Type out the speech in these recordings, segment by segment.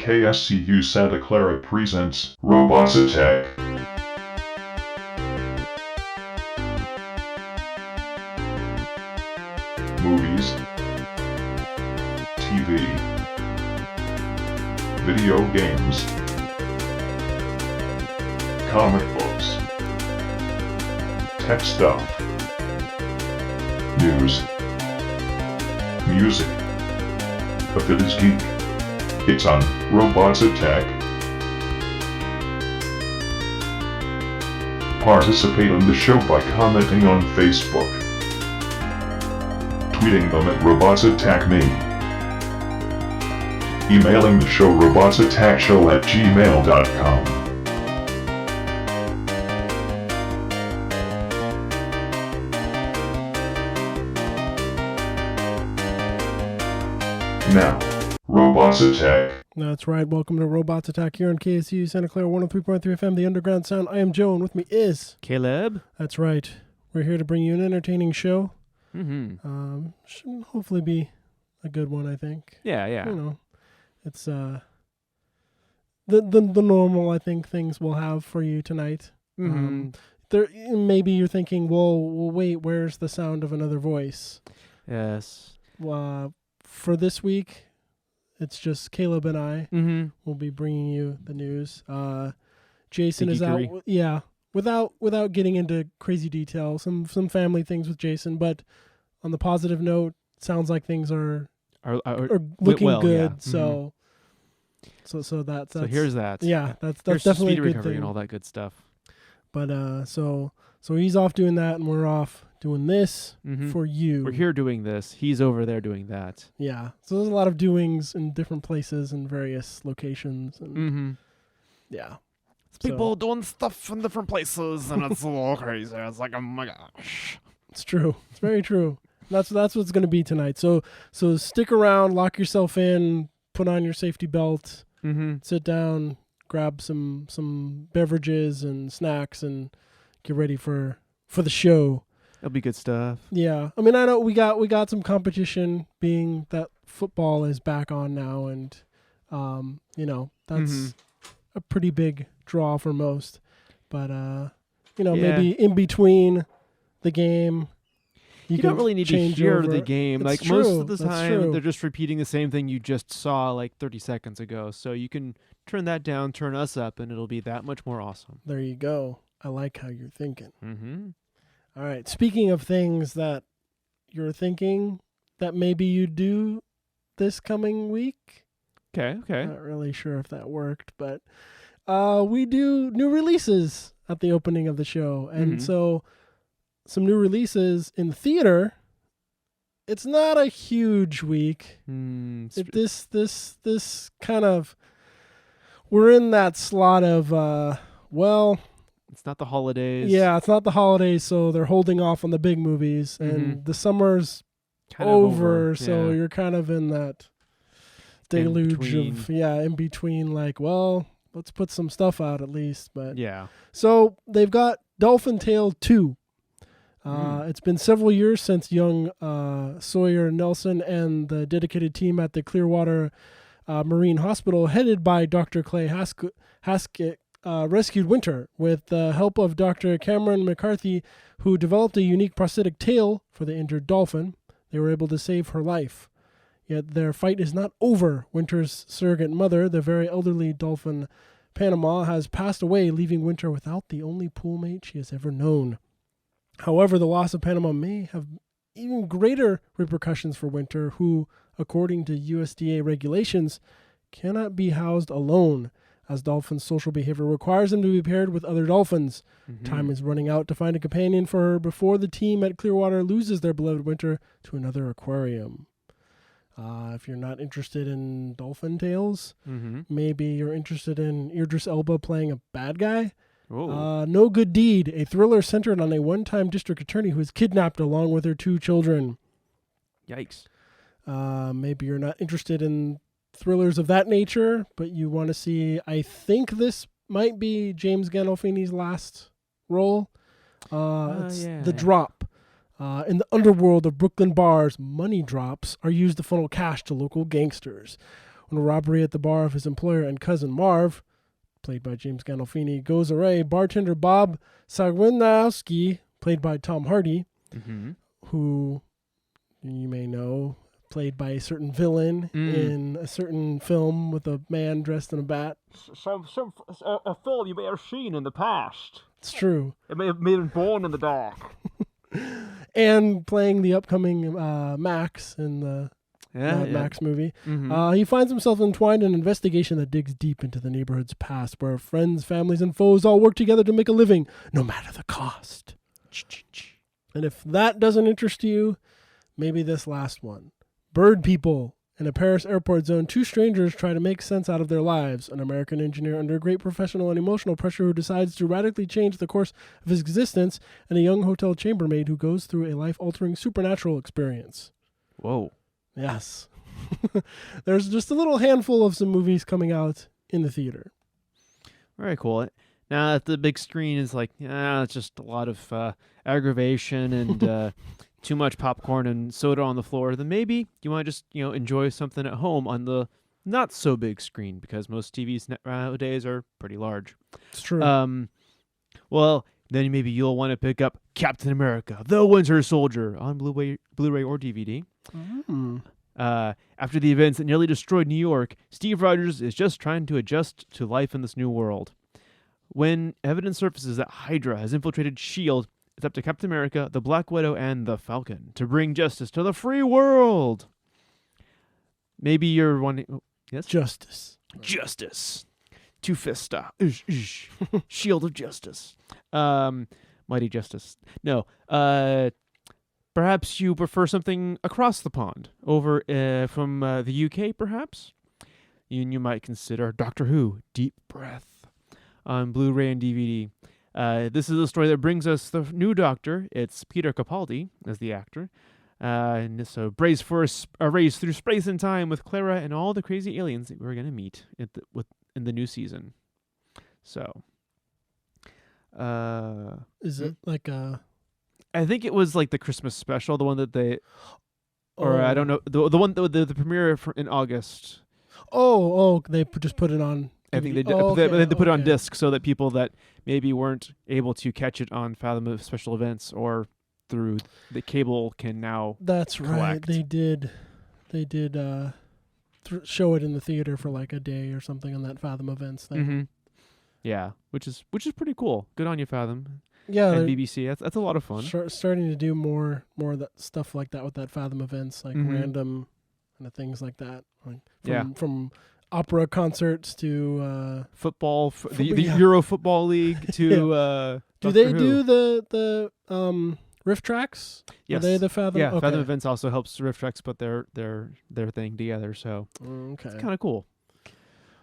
KSCU Santa Clara presents Robots Attack. Movies, TV, video games, comic books, tech stuff, news, music. If it is geek, it's on Robots Attack. Participate in the show by commenting on Facebook, tweeting them at Robots Attack Me, emailing the show robotsattackshow@gmail.com. Now, Robots Attack. That's right. Welcome to Robots Attack here on KSU Santa Clara 103.3 FM, the Underground Sound. I am Joe, and with me is Caleb. That's right. We're here to bring you an entertaining show. Mm-hmm. Should hopefully be a good one, I think. Yeah. You know, it's the normal, I think, things we'll have for you tonight. Mm-hmm. There, maybe you're thinking, well, wait, where's the sound of another voice? Yes. For this week, it's just Caleb and I. Mm-hmm. We'll be bringing you the news. Jason is geekery. out. Yeah, without getting into crazy details, some family things with Jason. But on the positive note, sounds like things are looking well, good. yeah. So that's so here's that. Yeah, that's Here's definitely speedy a good recovery thing. and all that good stuff. But so he's off doing that, and we're off doing this for you. We're here doing this. He's over there doing that. Yeah. So there's a lot of doings in different places and various locations, and yeah. People doing stuff in different places, and it's a little crazy. It's like, oh my gosh. It's true. It's very true. That's what it's going to be tonight. So stick around, lock yourself in, put on your safety belt, sit down, grab some beverages and snacks, and get ready for the show. It'll be good stuff. Yeah. I mean, I know we got some competition, being that football is back on now, and that's a pretty big draw for most. But maybe in between the game, you don't really need to hear the game. It's like true. most of the That's time, true. they're just repeating the same thing you just saw like 30 seconds ago. So you can turn that down, turn us up, and it'll be that much more awesome. There you go. I like how you're thinking. Mm-hmm. All right. Speaking of things that you're thinking that maybe you do this coming week. Okay. Not really sure if that worked, but we do new releases at the opening of the show. And so some new releases in the theater. It's not a huge week. This kind of, we're in that slot of, it's not the holidays. Yeah, it's not the holidays, so they're holding off on the big movies, and the summer's kind of over, so yeah. you're kind of in that deluge in between, like, well, let's put some stuff out at least. But yeah. So they've got Dolphin Tale 2. It's been several years since young Sawyer Nelson and the dedicated team at the Clearwater Marine Hospital, headed by Dr. Clay Haskett, rescued Winter with the help of Dr. Cameron McCarthy, who developed a unique prosthetic tail for the injured dolphin. They were able to save her life. Yet their fight is not over. Winter's surrogate mother, the very elderly dolphin Panama, has passed away, leaving Winter without the only poolmate she has ever known. However, the loss of Panama may have even greater repercussions for Winter, who, according to USDA regulations, cannot be housed alone, as dolphin social behavior requires them to be paired with other dolphins. Time is running out to find a companion for her before the team at Clearwater loses their beloved Winter to another aquarium. If you're not interested in dolphin tales, maybe you're interested in Idris Elba playing a bad guy. No Good Deed, a thriller centered on a one-time district attorney who is kidnapped along with her 2 children. Yikes. Maybe you're not interested in thrillers of that nature, but you want to see, I think this might be James Gandolfini's last role. It's The Drop. In the underworld of Brooklyn bars, money drops are used to funnel cash to local gangsters. When a robbery at the bar of his employer and cousin Marv, played by James Gandolfini, goes awry, bartender Bob Sagwinowski, played by Tom Hardy, who you may know, played by a certain villain in a certain film with a man dressed in a bat. A film you may have seen in the past. It's true. It may have been born in the dark. And playing the upcoming Max in the Max movie. He finds himself entwined in an investigation that digs deep into the neighborhood's past, where friends, families, and foes all work together to make a living, no matter the cost. And if that doesn't interest you, maybe this last one. Bird People. In a Paris airport zone, two strangers try to make sense out of their lives. An American engineer under great professional and emotional pressure who decides to radically change the course of his existence, and a young hotel chambermaid who goes through a life-altering supernatural experience. Whoa. Yes. There's just a little handful of some movies coming out in the theater. Very cool. Now that the big screen is like, it's just a lot of aggravation and too much popcorn and soda on the floor, then maybe you want to just, enjoy something at home on the not so big screen, because most TVs nowadays are pretty large. It's true. Well, then maybe you'll want to pick up Captain America, The Winter Soldier on Blu-ray or DVD. After the events that nearly destroyed New York, Steve Rogers is just trying to adjust to life in this new world. When evidence surfaces that Hydra has infiltrated S.H.I.E.L.D., it's up to Captain America, the Black Widow, and the Falcon to bring justice to the free world. Maybe you're wanting... Oh, yes? Justice. Two-fista. Shield of Justice. Mighty Justice. No. Perhaps you prefer something across the pond, over from the UK, perhaps? You might consider Doctor Who, Deep Breath, on Blu-ray and DVD. This is a story that brings us the new Doctor. It's Peter Capaldi as the actor. And so brace for a race through space and time with Clara and all the crazy aliens that we're going to meet in the new season. So, is it like a... I think it was like the Christmas special, the one that they... Or I don't know, the one, the premiere in August. They just put it on... I think they did. They put it on disc so that people that maybe weren't able to catch it on Fathom of Special Events or through the cable can now. That's collect. right. They did show it in the theater for like a day or something on that Fathom Events thing. Yeah, which is pretty cool. Good on you, Fathom. Yeah, and BBC. That's a lot of fun. Starting to do more of that stuff like that with that Fathom Events, like random kind of things like that. Like from opera concerts to football, the Euro Football League to do they do the riff tracks? Yes. Are they the Fathom? Yeah, okay. Fathom Events also helps riff tracks put their thing together, so it's kind of cool.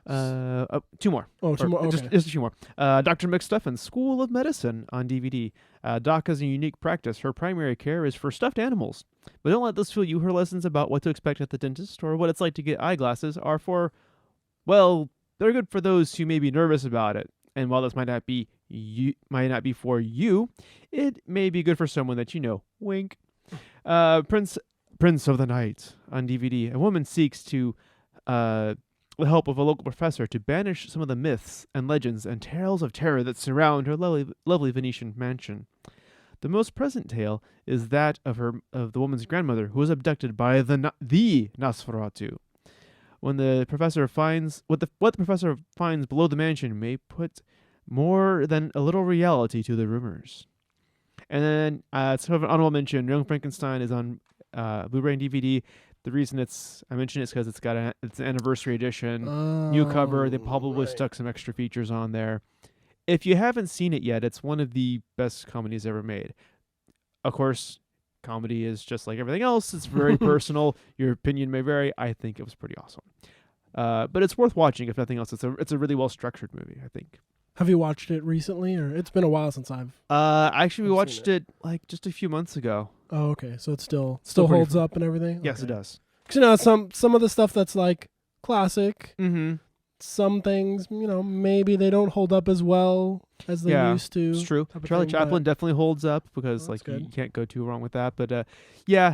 Two more. Two more. Okay. Just a few more. Dr. McStuffins, School of Medicine on DVD. Doc has a unique practice. Her primary care is for stuffed animals. But don't let this fool you. Her lessons about what to expect at the dentist or what it's like to get eyeglasses are for, well, they're good for those who may be nervous about it. And while this might not be for you, it may be good for someone that you know. Wink. Prince of the Night on DVD. A woman seeks to the help of a local professor to banish some of the myths and legends and tales of terror that surround her lovely Venetian mansion. The most present tale is that of the woman's grandmother, who was abducted by the Nosferatu. When the professor finds what the professor finds below the mansion may put more than a little reality to the rumors. And then sort of an honorable mention, Young Frankenstein is on Blu-ray and DVD. The reason I mention it is because it's an anniversary edition, new cover. They probably stuck some extra features on there. If you haven't seen it yet, it's one of the best comedies ever made. Of course, comedy is just like everything else. It's very personal. Your opinion may vary. I think it was pretty awesome. But it's worth watching, if nothing else. It's a really well-structured movie, I think. Have you watched it recently, or it's been a while since I've... Actually, we watched it like just a few months ago. Oh, okay. So it still holds up and everything? Yes, okay. It does. Because, some of the stuff that's like classic, mm-hmm. some things, maybe they don't hold up as well as they used to. It's true. Charlie Chaplin definitely holds up because you can't go too wrong with that. But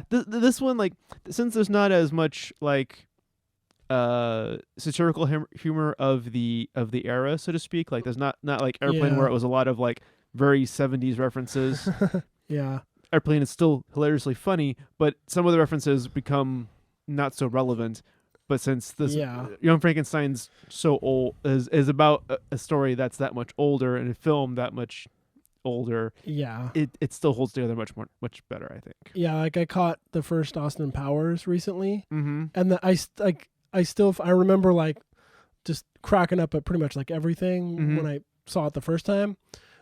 this one, like, since there's not as much like satirical humor of the era, so to speak. Like there's not like Airplane Yeah. where it was a lot of like very 70s references. Yeah. Airplane is still hilariously funny, but some of the references become not so relevant. But since this Young Frankenstein's so old, is about a story that's that much older and a film that much older, Yeah. it still holds together much better, I think. Yeah, like I caught the first Austin Powers recently, Mm-hmm. and I remember like just cracking up at pretty much like everything when I saw it the first time.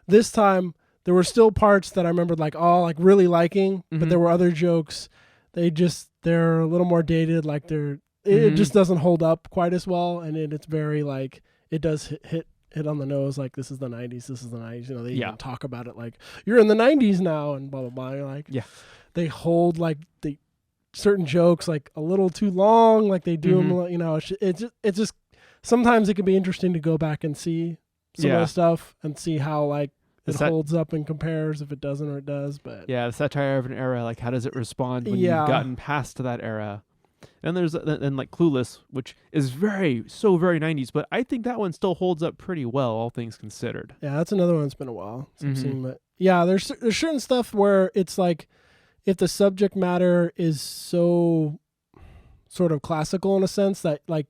This time there were still parts that I remembered like really liking, but there were other jokes. They're a little more dated. Like it just doesn't hold up quite as well, and it's very like it does hit on the nose. Like this is the 90s. This is the 90s. You know, they even talk about it like you're in the 90s now, and blah blah blah. You're like they hold like the certain jokes like a little too long. Like they do them. You know, it's just sometimes it can be interesting to go back and see some of the stuff and see how like it holds up and compares, if it doesn't or it does. But the satire of an era, like how does it respond when you've gotten past that era? And there's like Clueless, which is very 90s, but I think that one still holds up pretty well, all things considered. Yeah, that's another one that's been a while since I've seen. But yeah, there's certain stuff where it's like if the subject matter is so sort of classical in a sense that like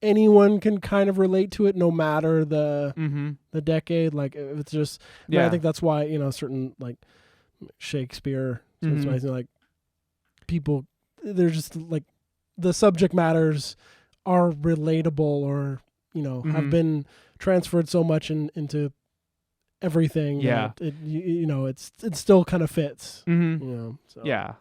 anyone can kind of relate to it no matter the decade. Like it's just I think that's why, you know, certain like Shakespeare, like people, they're just like the subject matters are relatable or, you know, have been transferred so much into everything. Yeah. That it still kind of fits. You know, so. Yeah.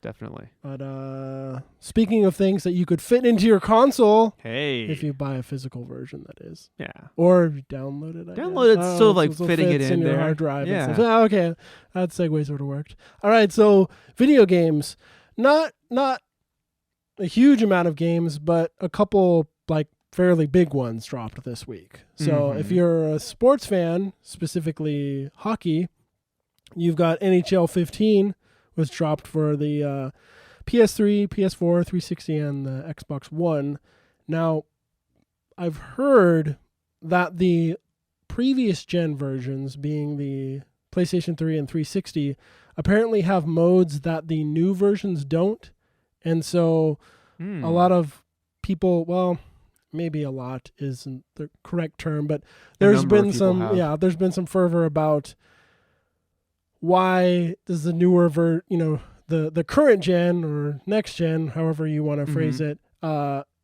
Definitely. But speaking of things that you could fit into your console, if you buy a physical version, that is. Yeah. or you download it. Download it, still like fitting it in your there. hard drive. Yeah. And stuff. Oh, okay, that segue sort of worked. All right, so video games, not a huge amount of games, but a couple like fairly big ones dropped this week. So if you're a sports fan, specifically hockey, you've got NHL 15. Was dropped for the PS3, PS4, 360, and the Xbox One. Now, I've heard that the previous gen versions, being the PlayStation 3 and 360, apparently have modes that the new versions don't. And so a lot of people, well, maybe a lot isn't the correct term, but there's been some fervor about why does the newer the current gen or next gen, however you want to phrase it,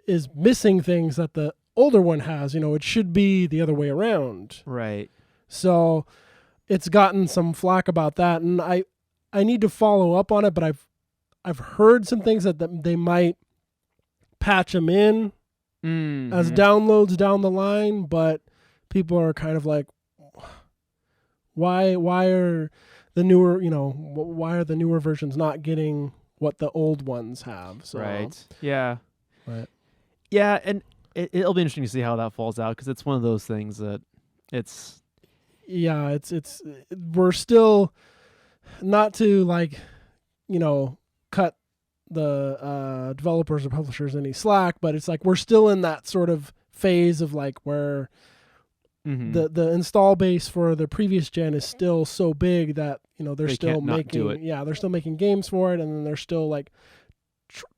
is missing things that the older one has. You know, it should be the other way around. Right. So it's gotten some flack about that, and I need to follow up on it, but I've heard some things that they might patch them in as downloads down the line, but people are kind of like, why are the newer versions not getting what the old ones have? So, right. Yeah. But, yeah, and it'll be interesting to see how that falls out, because it's one of those things that it's we're still, not to like, you know, cut the developers or publishers any slack, but it's like we're still in that sort of phase of like where the install base for the previous gen is still so big that, you know, they're still making games for it, and then they're still like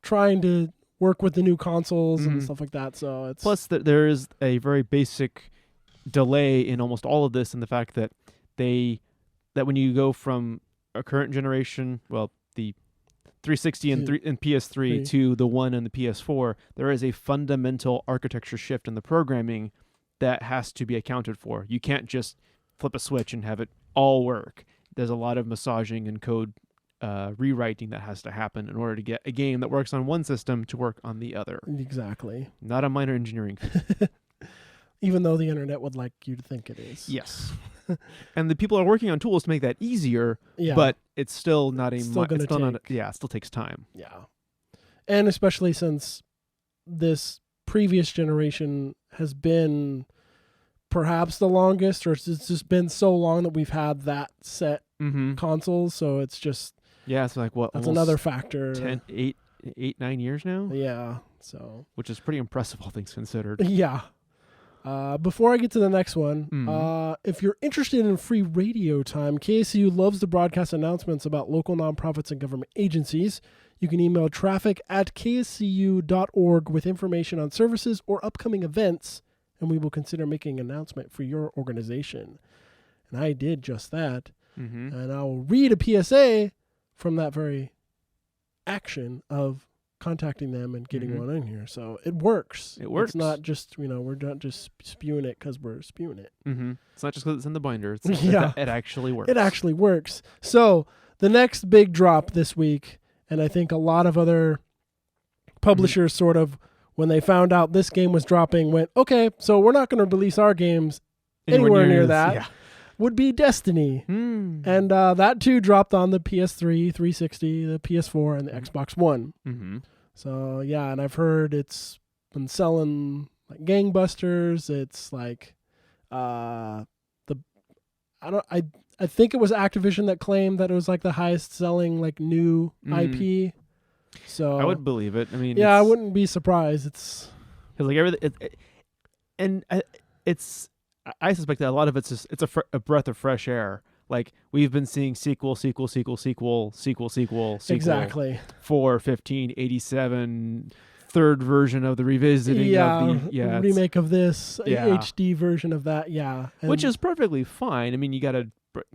trying to work with the new consoles and stuff like that. So it's plus that there is a very basic delay in almost all of this, in the fact that when you go from a current generation, well, the 360 and PS3 to the One and the PS4, there is a fundamental architecture shift in the programming that has to be accounted for. You can't just flip a switch and have it all work. There's a lot of massaging and code rewriting that has to happen in order to get a game that works on one system to work on the other. Exactly. Not a minor engineering feat. Even though the internet would like you to think it is. Yes. And the people are working on tools to make that easier, but it's still not it still takes time. Yeah. And especially since this previous generation has been perhaps the longest, or it's just been so long that we've had that set consoles, so it's just it's like what, that's another factor. 8, 9 years now. Yeah, So, which is pretty impressive, all things considered. yeah. Before I get to the next one, if you're interested in free radio time, KSCU loves to broadcast announcements about local nonprofits and government agencies. You can email traffic@kscu.org with information on services or upcoming events, and we will consider making an announcement for your organization. And I did just that. And I'll read a PSA from that very action of contacting them and getting one in here. So it works. It works. It's not just, we're not just spewing it because we're spewing it. It's not just because it's in the binder. It's, Yeah. It actually works. It actually works. So the next big drop this week, and I think a lot of other publishers sort of, when they found out this game was dropping, went, okay, so we're not going to release our games anywhere near that. Yeah. Would be Destiny. And that too dropped on the PS3, 360, the PS4, and the Xbox One. So yeah, and I've heard it's been selling like gangbusters. It's like I think it was Activision that claimed that it was like the highest selling like new IP. So I would believe it. I mean, yeah, I wouldn't be surprised. It's because like everything, I suspect that a lot of it's just a breath of fresh air. Like we've been seeing sequel. exactly 4, 15, 87, third version of the revisiting of the remake of this HD version of that. Yeah, which is perfectly fine. I mean, you gotta, but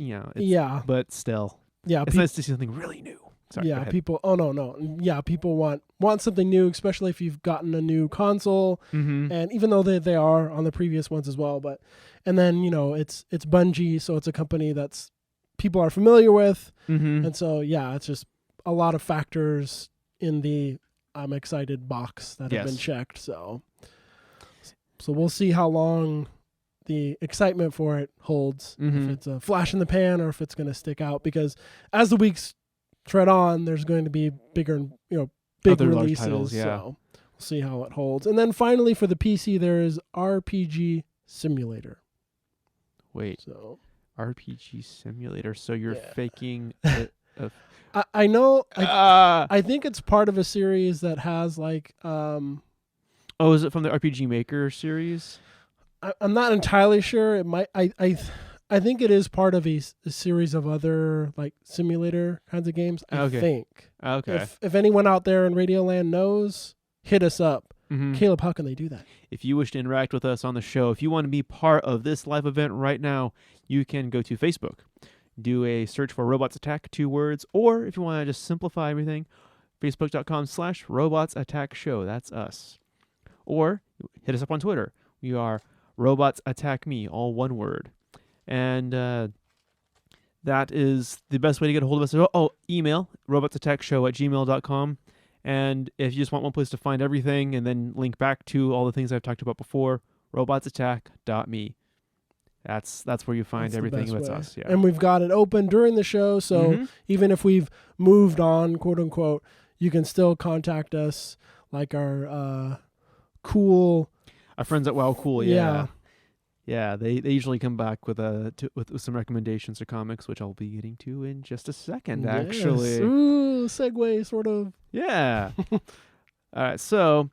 still, it's nice to see something really new. Sorry, people. Oh no. Yeah, people want something new, especially if you've gotten a new console. And even though they are on the previous ones as well, and then it's Bungie, so it's a company that's people are familiar with, and so it's just a lot of factors in the I'm excited box that have been checked. So we'll see how long the excitement for it holds. If it's a flash in the pan or if it's going to stick out, because as the weeks tread on, there's going to be bigger and big other releases. Titles, So we'll see how it holds. And then finally for the PC, there is RPG Simulator. Wait, so RPG Simulator. So you're faking I know. I think it's part of a series that has like. Oh, is it from the RPG Maker series? I'm not entirely sure. It might. I think it is part of a series of other like simulator kinds of games. I think. Okay. If anyone out there in Radioland knows, hit us up. Caleb, how can they do that? If you wish to interact with us on the show, if you want to be part of this live event right now, you can go to Facebook. Do a search for Robots Attack, 2 words, or if you want to just simplify everything, facebook.com/Robots Attack Show. That's us. Or hit us up on Twitter. We are Robots Attack Me, all one word. And that is the best way to get a hold of us. Oh, email, robotsattackshow@gmail.com. And if you just want one place to find everything and then link back to all the things I've talked about before, robotsattack.me. That's where you find everything that's us. Yeah. And we've got it open during the show, so even if we've moved on, quote unquote, you can still contact us, like our our friends at Wow Cool. Yeah, they usually come back with some recommendations or comics, which I'll be getting to in just a second. Yes. Actually, ooh, segue, sort of. Yeah. All right, so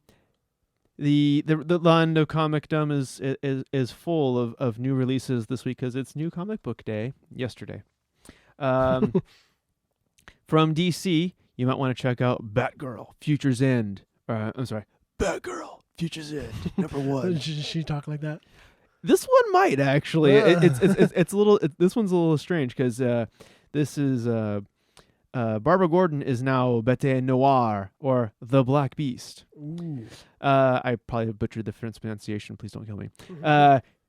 the land of comicdom is full of new releases this week because it's New Comic Book Day yesterday. From DC, you might want to check out Batgirl: Future's End. Batgirl: Future's End, #1. Did she talk like that? This one might actually. It's a little. This one's a little strange because this is Barbara Gordon is now Bete Noir, or the Black Beast. Ooh. I probably butchered the French pronunciation. Please don't kill me.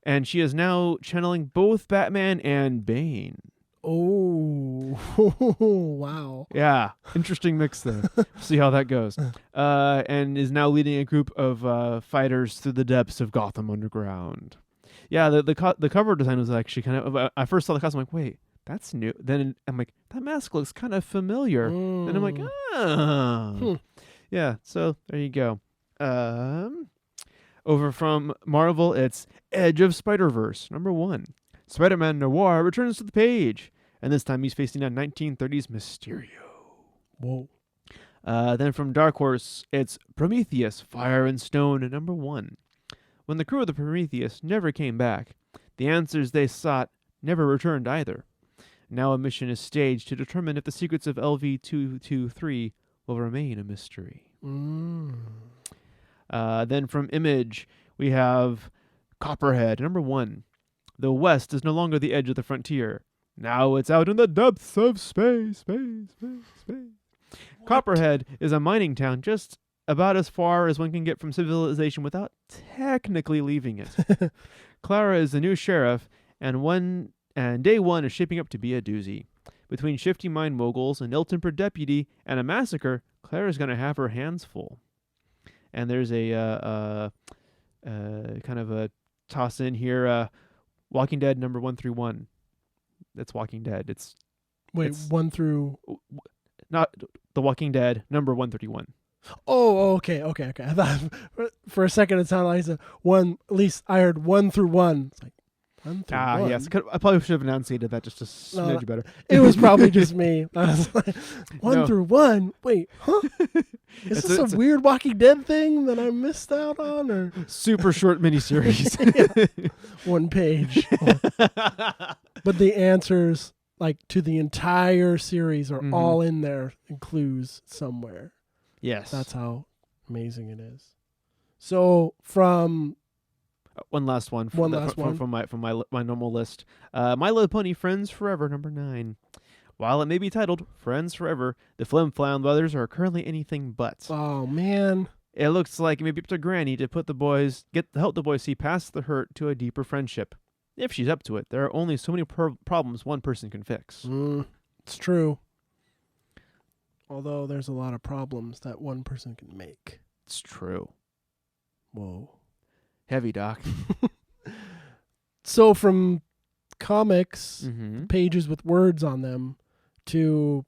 And she is now channeling both Batman and Bane. Oh, wow. Yeah, interesting mix there. See how that goes. And is now leading a group of fighters through the depths of Gotham Underground. Yeah, the cover design was actually kind of. I first saw the costume, I'm like, wait, that's new. Then I'm like, that mask looks kind of familiar. And I'm like, oh. Yeah, so there you go. Over from Marvel, it's Edge of Spider-Verse, #1. Spider-Man Noir returns to the page, and this time he's facing a 1930s Mysterio. Whoa. Then from Dark Horse, it's Prometheus, Fire and Stone, #1. When the crew of the Prometheus never came back, the answers they sought never returned either. Now a mission is staged to determine if the secrets of LV-223 will remain a mystery. Then from Image, we have Copperhead, #1. The West is no longer the edge of the frontier. Now it's out in the depths of space. Copperhead is a mining town just about as far as one can get from civilization without technically leaving it. Clara is the new sheriff, and day one is shaping up to be a doozy. Between shifty mine moguls, an ill-tempered deputy, and a massacre, Clara's going to have her hands full. And there's a kind of a toss in here, Walking Dead #131. That's Walking Dead. It's 1 through... Not The Walking Dead, #131. Oh, okay. I thought for a second it sounded like at least I heard 1 through 1. It's like 1 through 1. Yes. I probably should have enunciated that just a smidge better. It was probably just me. I was like, 1 through 1? Wait, huh? Is this a weird Walking Dead thing that I missed out on? Or super short miniseries. 1 page. But the answers to the entire series are all in there in clues somewhere. Yes. That's how amazing it is. So from one last one from my normal list. My Little Pony Friends Forever #9. While it may be titled Friends Forever, the Flim Flam brothers are currently anything but. Oh man. It looks like it may be up to Granny to help the boys see past the hurt to a deeper friendship. If she's up to it, there are only so many problems one person can fix. It's true. Although there's a lot of problems that one person can make. It's true. Whoa. Heavy, Doc. So from comics, pages with words on them, to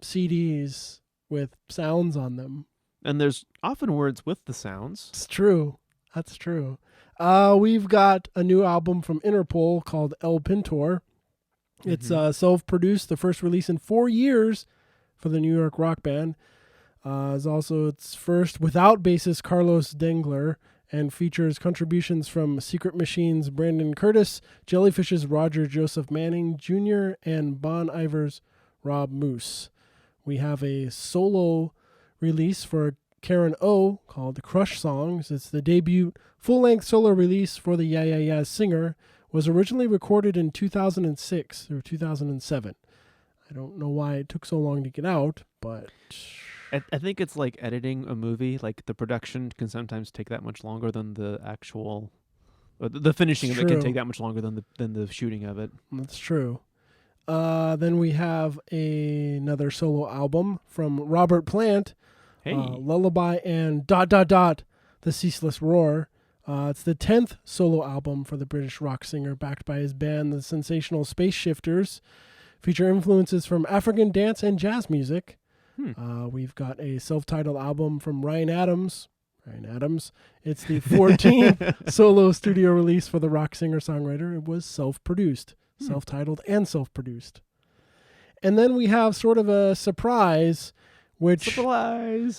CDs with sounds on them. And there's often words with the sounds. It's true. That's true. We've got a new album from Interpol called El Pintor. It's self-produced, the first release in 4 years for the New York rock band. It's also its first without bassist Carlos Dengler, and features contributions from Secret Machine's Brandon Curtis, Jellyfish's Roger Joseph Manning Jr., and Bon Iver's Rob Moose. We have a solo release for Karen O called Crush Songs. It's the debut full-length solo release for the Yeah Yeah Yeahs singer. Was originally recorded in 2006 or 2007. I don't know why it took so long to get out, but I think it's like editing a movie. Like the production can sometimes take that much longer than the actual, the finishing of it can take that much longer than the shooting of it. That's true. Then we have another solo album from Robert Plant. Hey. Lullaby and ... The Ceaseless Roar. It's the 10th solo album for the British rock singer, backed by his band, the sensational Space Shifters. Feature influences from African dance and jazz music. We've got a self-titled album from Ryan Adams. It's the 14th solo studio release for the rock singer-songwriter. It was self-produced, self-titled and self-produced. And then we have sort of a surprise, which I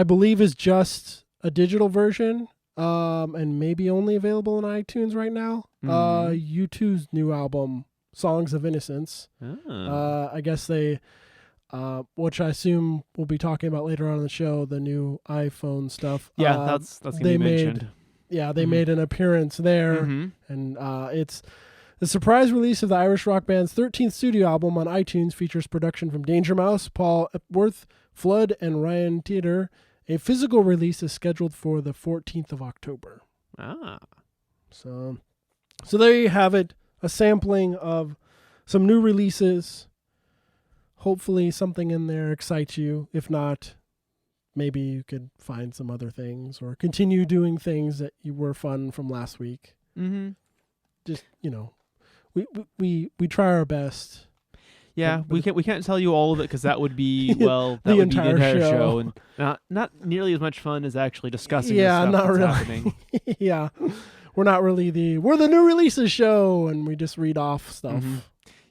believe is just a digital version, and maybe only available on iTunes right now. U2's new album, Songs of Innocence. I guess they, which I assume we'll be talking about later on in the show, the new iPhone stuff. Yeah, that's going to be mentioned. They made an appearance there, and it's the surprise release of the Irish rock band's 13th studio album on iTunes. Features production from Danger Mouse, Paul Epworth, Flood, and Ryan Teeter. A physical release is scheduled for the 14th of October. So there you have it. A sampling of some new releases. Hopefully something in there excites you. If not, maybe you could find some other things or continue doing things that you were fun from last week. Just, we try our best. Yeah, we can't tell you all of it because that would be that would be the entire show, and not nearly as much fun as actually discussing the stuff that's happening. Yeah, we're not really we're the new releases show, and we just read off stuff.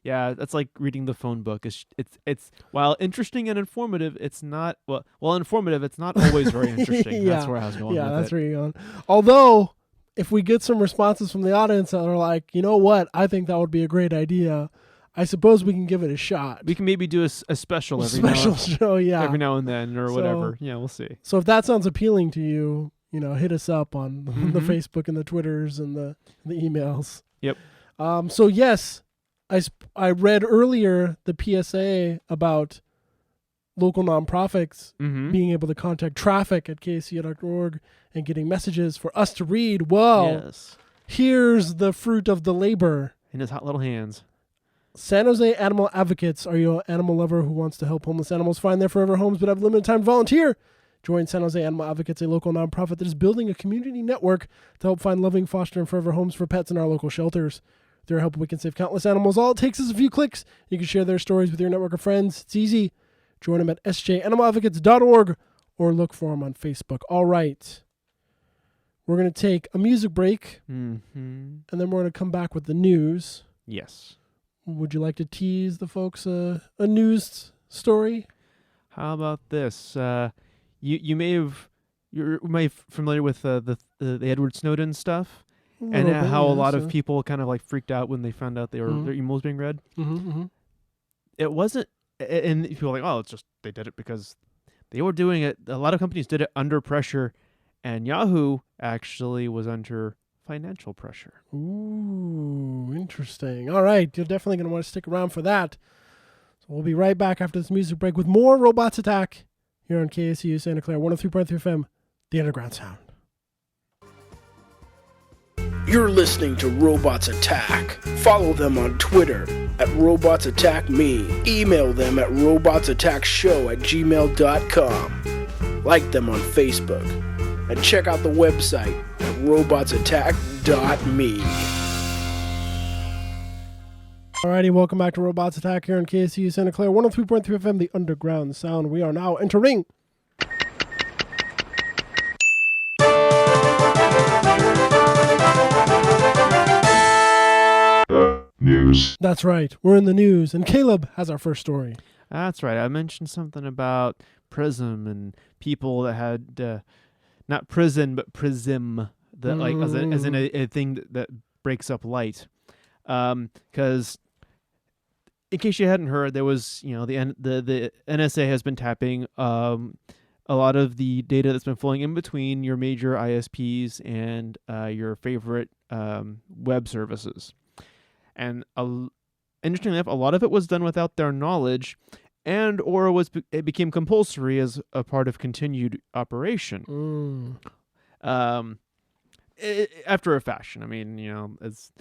Yeah, that's like reading the phone book. It's while interesting and informative, it's not informative. It's not always very interesting. Yeah. That's where I was going. Yeah, with that's it. where you're going. Although, if we get some responses from the audience that are like, you know what, I think that would be a great idea, I suppose we can give it a shot. We can maybe do a special show, yeah. every now and then or So- whatever. Yeah, we'll see. So if that sounds appealing to you, hit us up on the Mhm. Facebook and the Twitters and the emails. Yep. So yes, I read earlier the PSA about local nonprofits Mm-hmm. being able to contact traffic at kscu.org and getting messages for us to read. Well, Yes. here's the fruit of the labor. In his hot little hands. San Jose Animal Advocates. Are you an animal lover who wants to help homeless animals find their forever homes but have limited time to volunteer? Join San Jose Animal Advocates, a local nonprofit that is building a community network to help find loving, foster, and forever homes for pets in our local shelters. With their help, we can save countless animals. All it takes is a few clicks. You can share their stories with your network of friends. It's easy. Join them at sjanimaladvocates.org or look for them on Facebook. All right. We're going to take a music break, Mm-hmm. and then we're going to come back with the news. Yes. Would you like to tease the folks a news story? How about this? You may have you're familiar with the Edward Snowden stuff and how a lot of people kind of like freaked out when they found out their emails being read. Mm-hmm. It wasn't, and people were like, oh, it's just they did it because they were doing it. A lot of companies did it under pressure, and Yahoo actually was under financial pressure. Ooh, interesting. All right, you're definitely going to want to stick around for that. So we'll be right back after this music break with more Robots Attack here on KSU Santa Clara 103.3 FM, the Underground Sound. You're listening to Robots Attack. Follow them on Twitter at Robots Attack Me. Email them at robotsattackshow@gmail.com. Like them on Facebook. And check out the website at robotsattack.me. Alrighty, welcome back to Robots Attack here on KSU Santa Clara 103.3 FM, the Underground Sound. We are now entering News. That's right, we're in the news, and Caleb has our first story. That's right. I mentioned something about Prism and people that had not prison but prism, that like as in a thing that breaks up light. Because in case you hadn't heard, there was the NSA has been tapping a lot of the data that's been flowing in between your major ISPs and your favorite web services. And interestingly enough, a lot of it was done without their knowledge, and or it became compulsory as a part of continued operation. After a fashion, I mean, as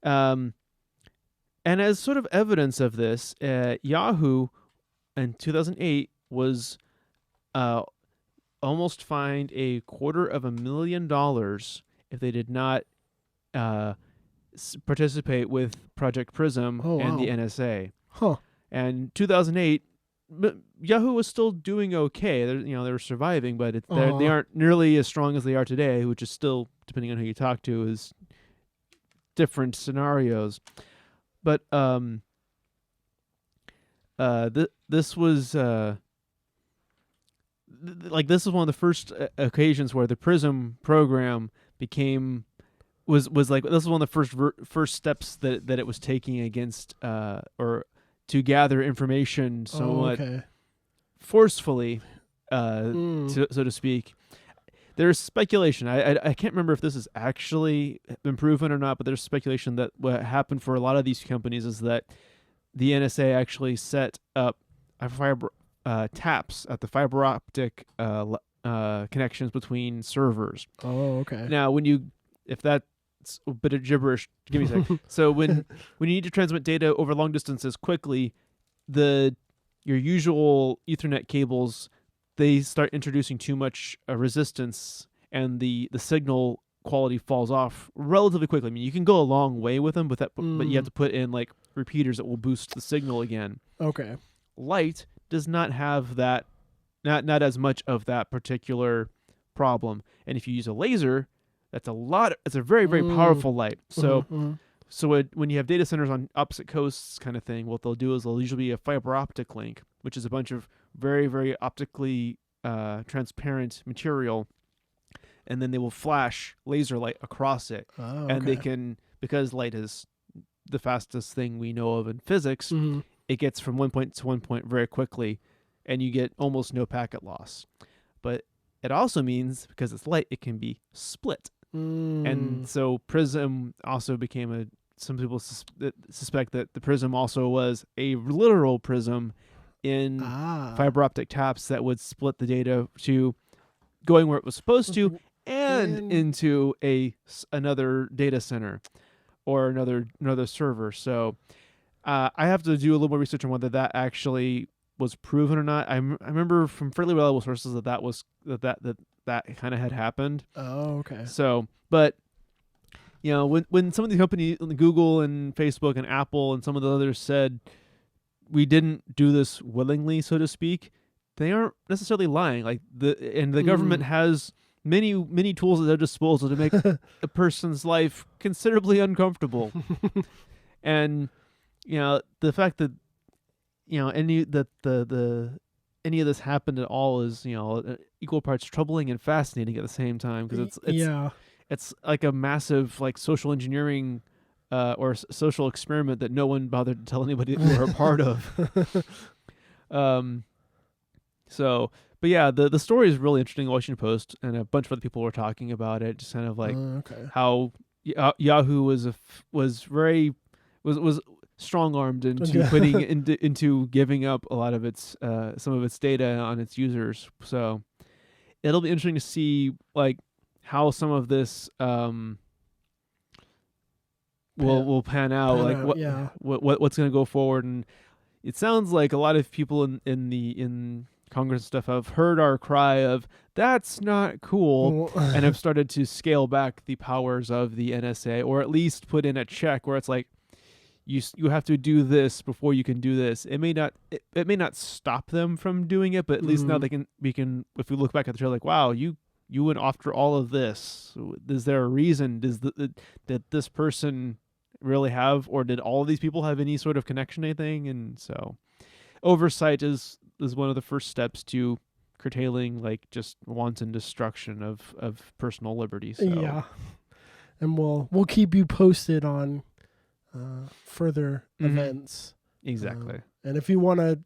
and as sort of evidence of this, Yahoo in 2008 was almost fined $250,000 if they did not participate with Project Prism and the NSA. Huh. And 2008, Yahoo was still doing okay. They were surviving, but they aren't nearly as strong as they are today, which is still, depending on who you talk to, is different scenarios. But this was this is one of the first occasions where the Prism program was like, this is one of the first steps that it was taking against or to gather information somewhat forcefully, so to speak. There's speculation. I can't remember if this has actually been proven or not, but there's speculation that what happened for a lot of these companies is that the NSA actually set up taps at the fiber optic connections between servers. Oh, okay. Now, if that's a bit of gibberish, give me a sec. So when you need to transmit data over long distances quickly, your usual Ethernet cables, they start introducing too much resistance, and the signal quality falls off relatively quickly. I mean, you can go a long way with them, but you have to put in like repeaters that will boost the signal again. Okay. Light does not have that, not as much of that particular problem. And if you use a laser, it's a very, very powerful light. So So when you have data centers on opposite coasts kind of thing, what they'll do is they'll usually be a fiber optic link, which is a bunch of very, very optically transparent material, and then they will flash laser light across it. Oh, And they okay. can, because light is the fastest thing we know of in physics, Mhm. it gets from one point to one point very quickly, and you get almost no packet loss. But it also means, because it's light, it can be split. And so Prism also became some people suspect that the Prism also was a literal prism in fiber optic taps that would split the data to going where it was supposed to and into another data center or another server. So I have to do a little more research on whether that actually was proven or not. I remember from fairly reliable sources that kind of had happened. Oh, okay. So, but when some of the companies, Google and Facebook and Apple and some of the others said we didn't do this willingly, so to speak, they aren't necessarily lying. Like the government has many tools at their disposal to make a person's life considerably uncomfortable. And the fact that any of this happened at all is equal parts troubling and fascinating at the same time, because it's like a massive like social engineering or social experiment that no one bothered to tell anybody that we were a part of. So, but yeah, the story is really interesting. The Washington Post and a bunch of other people were talking about it, just kind of like how Yahoo was very strong-armed into putting into giving up a lot of its some of its data on its users. So it'll be interesting to see like how some of this will pan out. What's going to go forward. And it sounds like a lot of people in Congress and stuff have heard our cry of that's not cool and have started to scale back the powers of the NSA, or at least put in a check where it's like you have to do this before you can do this. It may not stop them from doing it, but at least now we can if we look back at the trail, like, wow, you went after all of this. Is there a reason? Did this person really have, or did all of these people have any sort of connection to anything? And so oversight is one of the first steps to curtailing like just wanton destruction of personal liberty. So. Yeah, and we'll keep you posted on further events. Exactly. And if you want to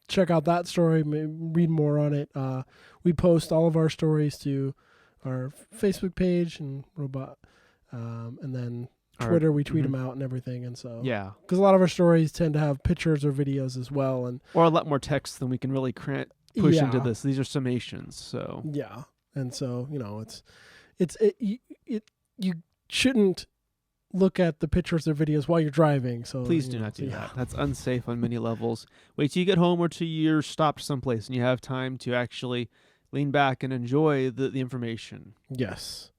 check out that story, read more on it, we post all of our stories to our Facebook page and Robot, and then Twitter, we tweet them out and everything. And so, yeah, because a lot of our stories tend to have pictures or videos as well, or a lot more text than we can really push into this. These are summations. So yeah, and so you shouldn't look at the pictures or videos while you're driving. So please do not do that. That's unsafe on many levels. Wait till you get home or till you're stopped someplace and you have time to actually lean back and enjoy the information. Yes.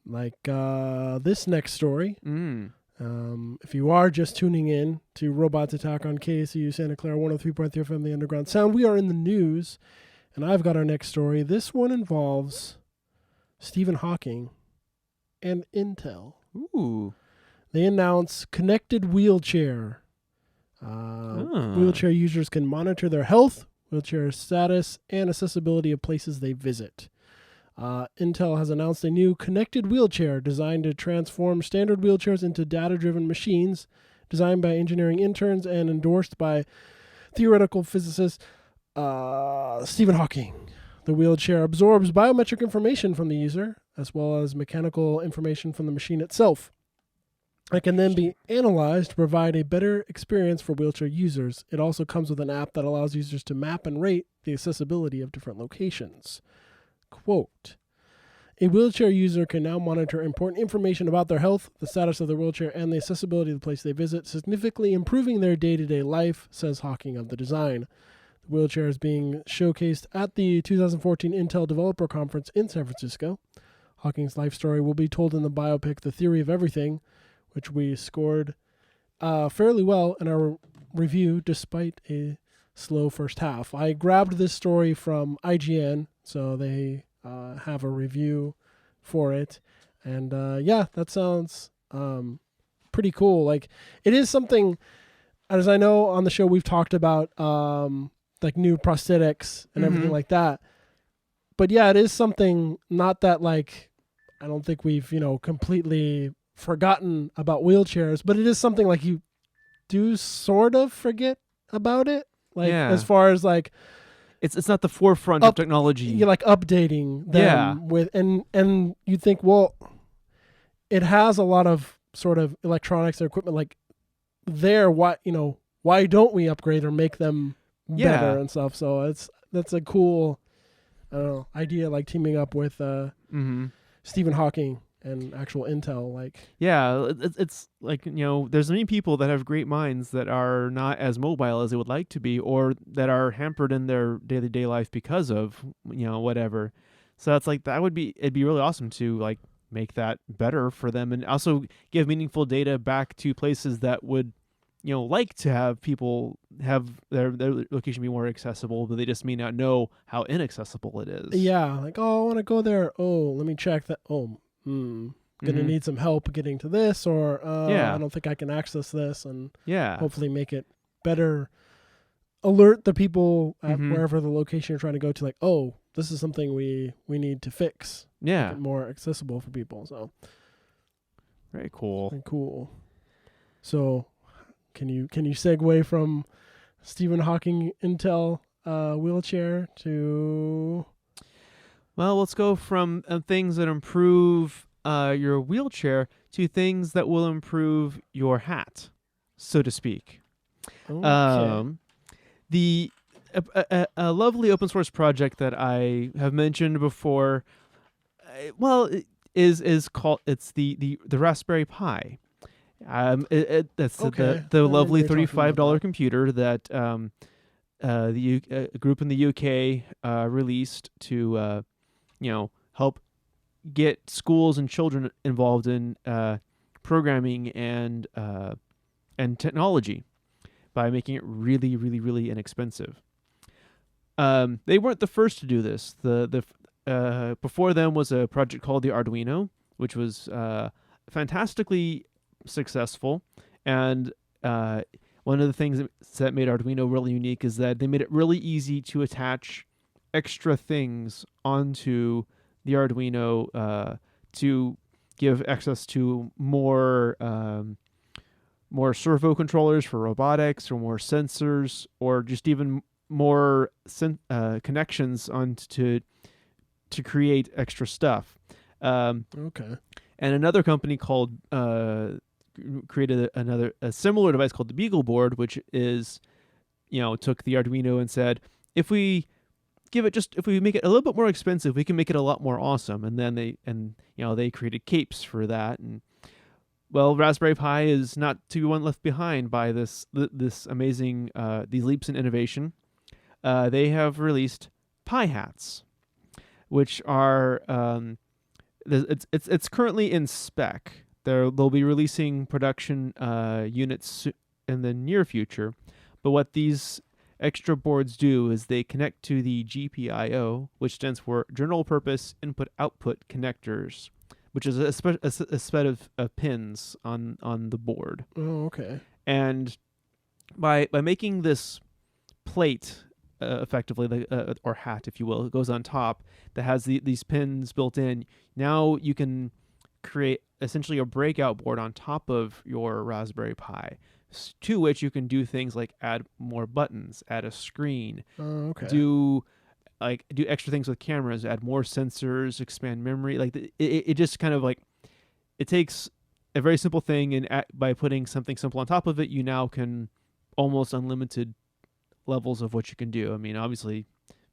Like this next story. If you are just tuning in to Robots Attack on KSU Santa Clara 103.3 FM, the Underground Sound, we are in the news, and I've got our next story. This one involves Stephen Hawking and Intel. Ooh. They announce connected wheelchair. Wheelchair users can monitor their health, wheelchair status, and accessibility of places they visit. Intel has announced a new connected wheelchair designed to transform standard wheelchairs into data-driven machines, designed by engineering interns and endorsed by theoretical physicist Stephen Hawking. The wheelchair absorbs biometric information from the user, as well as mechanical information from the machine itself. It can then be analyzed to provide a better experience for wheelchair users. It also comes with an app that allows users to map and rate the accessibility of different locations. Quote, a wheelchair user can now monitor important information about their health, the status of their wheelchair, and the accessibility of the place they visit, significantly improving their day-to-day life, says Hawking of the design. The wheelchair is being showcased at the 2014 Intel Developer Conference in San Francisco. Hawking's life story will be told in the biopic The Theory of Everything, which we scored fairly well in our review despite a slow first half. I grabbed this story from IGN, so they have a review for it. And that sounds pretty cool. Like it is something, as I know on the show we've talked about like new prosthetics and everything like that. But yeah, it is something, not that like I don't think we've, completely forgotten about wheelchairs, but it is something like you do sort of forget about it. Like as far as like it's not the forefront of technology. You're like updating them with and you think, well, it has a lot of sort of electronics or equipment like there. Why don't we upgrade or make them better and stuff? So that's a cool idea, like teaming up with Stephen Hawking and actual Intel. Like it's like, there's many people that have great minds that are not as mobile as they would like to be, or that are hampered in their day-to-day life because of whatever. So it's like it'd be really awesome to like make that better for them, and also give meaningful data back to places that would like to have people have their location be more accessible, but they just may not know how inaccessible it is. Yeah, like, oh, I want to go there. Oh, let me check that. Oh, gonna need some help getting to this, or I don't think I can access this, and hopefully make it better. Alert the people at wherever the location you're trying to go to, like, oh, this is something we need to fix. Yeah, make it more accessible for people. So very cool. Very cool. So. Can you segue from Stephen Hawking Intel wheelchair to? Well, let's go from things that improve your wheelchair to things that will improve your hat, so to speak. Okay. A lovely open source project that I have mentioned before, is called, it's the Raspberry Pi. That's the lovely $35 computer that the group in the UK released to help get schools and children involved in programming and technology by making it really, really, really inexpensive. They weren't the first to do this. The before them was a project called the Arduino, which was fantastically successful, and one of the things that made Arduino really unique is that they made it really easy to attach extra things onto the Arduino to give access to more servo controllers for robotics, or more sensors, or just even more connections to create extra stuff. Okay. And another company called created a similar device called the Beagle Board, which is, took the Arduino and said, if we make it a little bit more expensive, we can make it a lot more awesome. And then they created capes for that. And well, Raspberry Pi is not to be one left behind by this amazing these leaps in innovation. They have released Pi hats, which are it's currently in spec. They'll be releasing production units in the near future, but what these extra boards do is they connect to the GPIO, which stands for General Purpose Input-Output Connectors, which is a set of pins on the board. Oh, okay. And by making this plate, effectively, or hat, if you will, it goes on top, that has these pins built in, now you can create essentially a breakout board on top of your Raspberry Pi, to which you can do things like add more buttons, add a screen, do extra things with cameras, add more sensors, expand memory. Like it just kind of like, it takes a very simple thing, and by putting something simple on top of it, you now can almost unlimited levels of what you can do. I mean, obviously,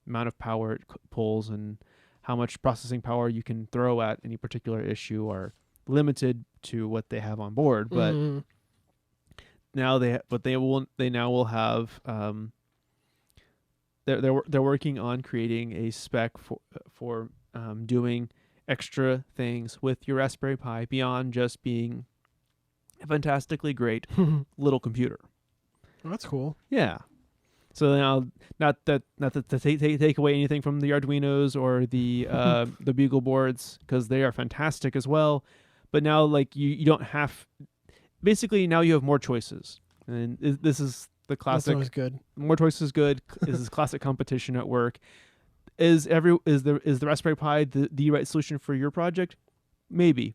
amount of power it pulls and how much processing power you can throw at any particular issue are limited to what they have on board. But now they now will have they're working on creating a spec for doing extra things with your Raspberry Pi beyond just being a fantastically great little computer. Well, that's cool. Yeah. So now, not to take away anything from the Arduinos or the Beagle boards, because they are fantastic as well. But now, like you don't have, basically now you have more choices, and this is the That's classic. always good. More choices good. This is classic competition at work. Is the Raspberry Pi the right solution for your project? Maybe.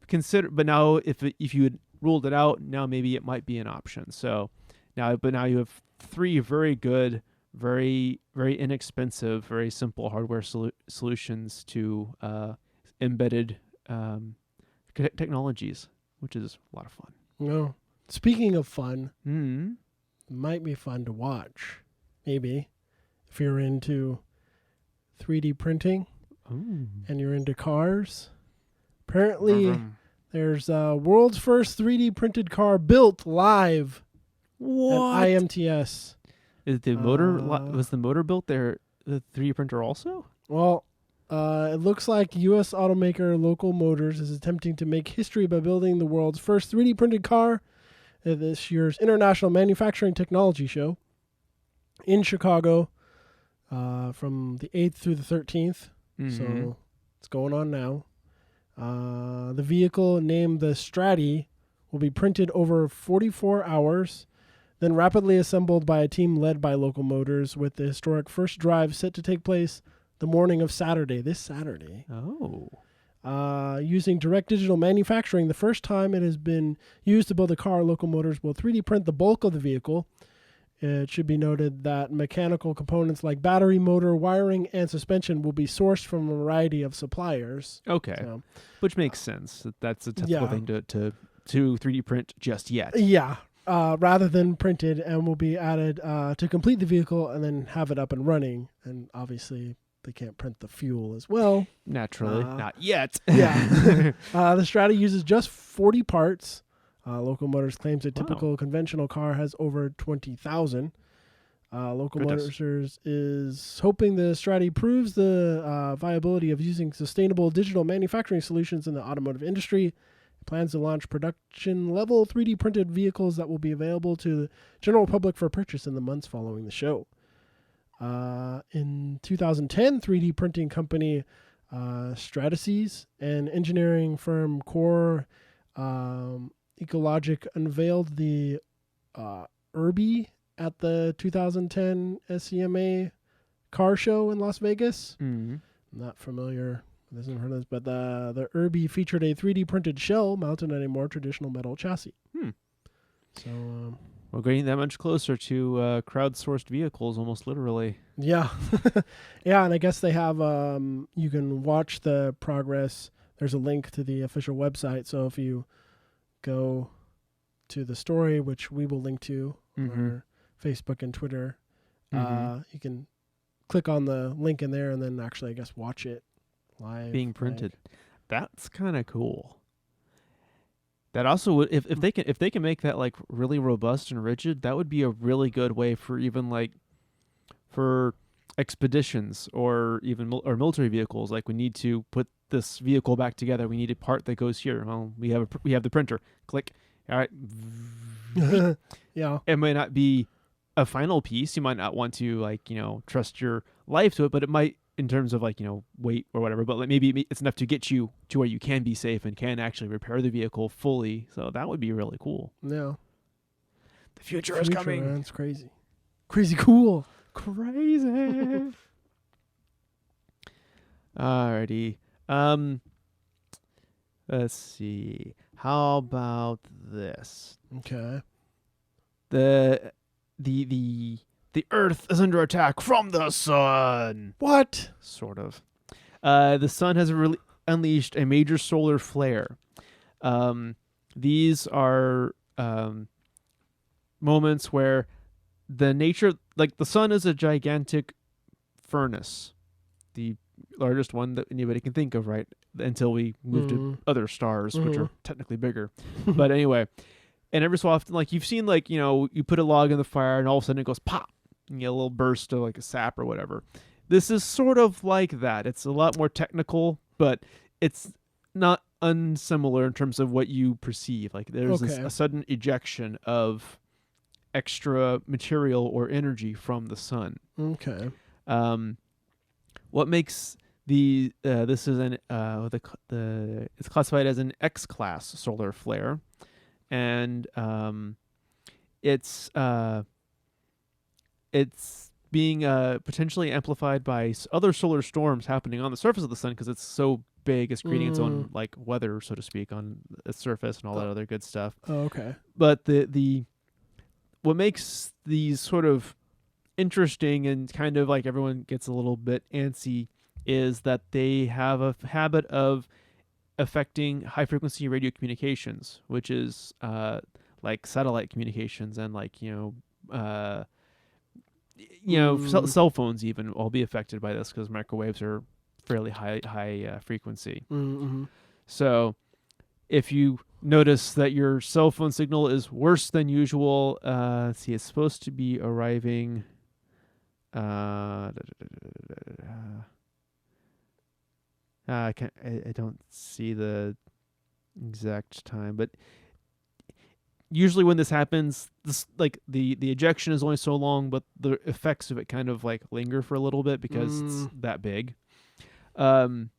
But now if you had ruled it out, now maybe it might be an option. So now you have 3 very good, very very inexpensive, very simple hardware solutions to embedded technologies, which is a lot of fun. No. Speaking of fun, Mm-hmm. might be fun to watch. Maybe if you're into 3D printing and you're into cars. Apparently, there's a world's first 3D printed car built live What? at IMTS. Is the motor was the motor built there? The 3D printer also? Well, it looks like U.S. automaker Local Motors is attempting to make history by building the world's first 3D printed car at this year's International Manufacturing Technology Show in Chicago from the 8th through the 13th. Mm-hmm. So it's going on now. The vehicle, named the Stratty, will be printed over 44 hours, then rapidly assembled by a team led by Local Motors, with the historic first drive set to take place the morning of this Saturday. Oh. Using direct digital manufacturing, the first time it has been used to build a car, Local Motors will 3D print the bulk of the vehicle. It should be noted that mechanical components like battery, motor, wiring, and suspension will be sourced from a variety of suppliers. Okay. So, Which makes sense. That's a typical thing to 3D print just yet. yeah. Rather than printed, and will be added to complete the vehicle and then have it up and running. And obviously, they can't print the fuel as well. Naturally. Not yet. Yeah. The Strata uses just 40 parts. Local Motors claims a typical conventional car has over 20,000. Local Motors is hoping the Stratty proves the viability of using sustainable digital manufacturing solutions in the automotive industry. It plans to launch production-level 3D printed vehicles that will be available to the general public for purchase in the months following the show. In 2010, 3D printing company Stratasys and engineering firm Core Ecologic unveiled the Irby at the 2010 SCMA car show in Las Vegas. Mm-hmm. I'm not familiar, hasn't heard of this, but the Irby featured a 3D printed shell mounted on a more traditional metal chassis. So we're getting that much closer to crowdsourced vehicles, almost literally. yeah, yeah, and I guess they have you can watch the progress. There's a link to the official website, so if you go to the story, which we will link to on our Facebook and Twitter, you can click on the link in there and then actually, I guess, watch it live. Being printed. That's kind of cool. That also would, if they can make that like really robust and rigid, that would be a really good way for even like for expeditions or even or military vehicles. Like we need to put this vehicle back together. We need a part that goes here. Well, we have the printer. Click. All right. Yeah. It might not be a final piece. You might not want to trust your life to it, but it might in terms of weight or whatever. But like maybe it's enough to get you to where you can be safe and can actually repair the vehicle fully. So that would be really cool. Yeah. The future is coming. Man, it's crazy. Crazy cool. Crazy. Alrighty. Let's see. How about this? Okay. The Earth is under attack from the sun. What? Sort of. The sun has unleashed a major solar flare. These are moments where the nature, like the sun is a gigantic furnace, the largest one that anybody can think of, right? Until we move to other stars, which are technically bigger. But anyway, and every so often, like you've seen, you put a log in the fire and all of a sudden it goes pop, and you get a little burst of like a sap or whatever. This is sort of like that. It's a lot more technical, but it's not unsimilar in terms of what you perceive. Like there's a sudden ejection of extra material or energy from the sun. Okay. What makes this is an it's classified as an X-class solar flare. and it's being potentially amplified by other solar storms happening on the surface of the sun because it's so big. It's creating its own like weather, so to speak, on its surface and all that other good stuff. Oh, okay. But the what makes these sort of interesting and kind of like everyone gets a little bit antsy is that they have a habit of affecting high frequency radio communications, which is like satellite communications and like cell phones even will be affected by this because microwaves are fairly high frequency. Mm-hmm. So if you notice that your cell phone signal is worse than usual, let's see, it's supposed to be arriving. I don't see the exact time, but usually when this happens, the ejection is only so long, but the effects of it kind of like linger for a little bit because it's that big. So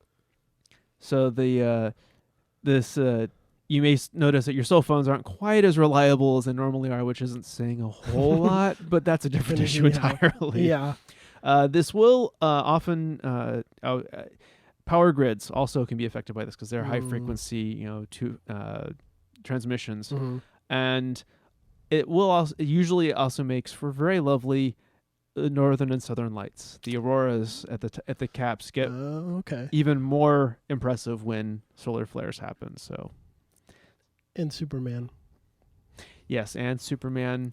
you may notice that your cell phones aren't quite as reliable as they normally are, which isn't saying a whole lot, but that's a different issue entirely. Yeah. This will often power grids also can be affected by this because they're high frequency, transmissions, and it usually also makes for very lovely northern and southern lights. The auroras at the caps get even more impressive when solar flares happen. So. And Superman. Yes, and Superman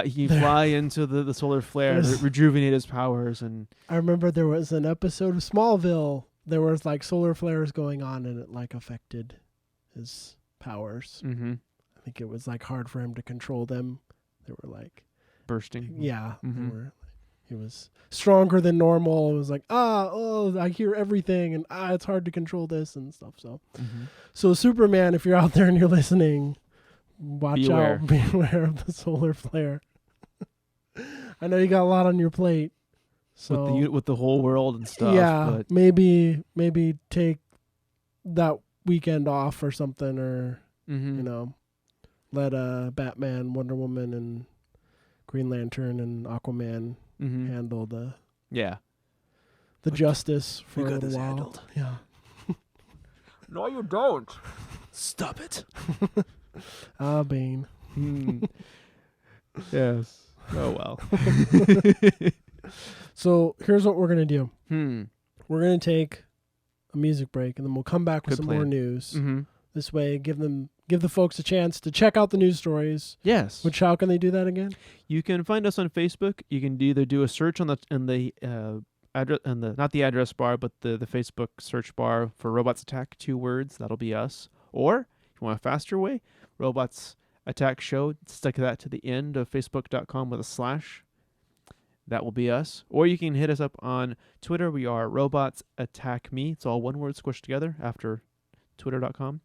he fly into the solar flare, rejuvenate his powers. And I remember there was an episode of Smallville. There was like solar flares going on, and it like affected his powers. Mm-hmm. I think it was like hard for him to control them. They were like bursting. Yeah, he was stronger than normal. It was like I hear everything, and it's hard to control this and stuff. So, so Superman, if you're out there and you're listening, watch out, beware of the solar flare. I know you got a lot on your plate. So with the whole world and stuff. Yeah, but maybe take that weekend off or something, or let Batman, Wonder Woman, and Green Lantern and Aquaman handle the justice for a little while. Handled. Yeah. No, you don't. Stop it. Bane. Yes. Oh well. So here's what we're gonna do. We're gonna take a music break, and then we'll come back with some more news. This way, give the folks a chance to check out the news stories. Yes. Which, how can they do that again? You can find us on Facebook. You can either do a search on the address, not the address bar, but the Facebook search bar for Robots Attack, 2 words. That'll be us. Or if you want a faster way, Robots Attack Show. Stick that to the end of Facebook.com with a /. That will be us. Or you can hit us up on Twitter. We are Robots Attack Me. It's all one word squished together after Twitter.com.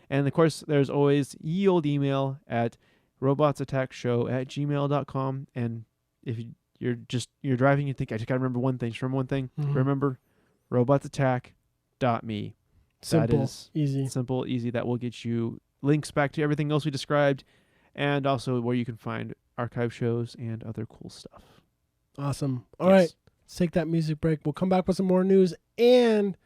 And of course, there's always ye old email at robotsattackshow@gmail.com. And if you're driving, you think, I just gotta remember one thing. Just remember one thing. Remember, robotsattack.me. Simple, that is easy. Simple, easy. That will get you links back to everything else we described, and also where you can find archive shows and other cool stuff. Awesome. All right, let's take that music break. We'll come back with some more news and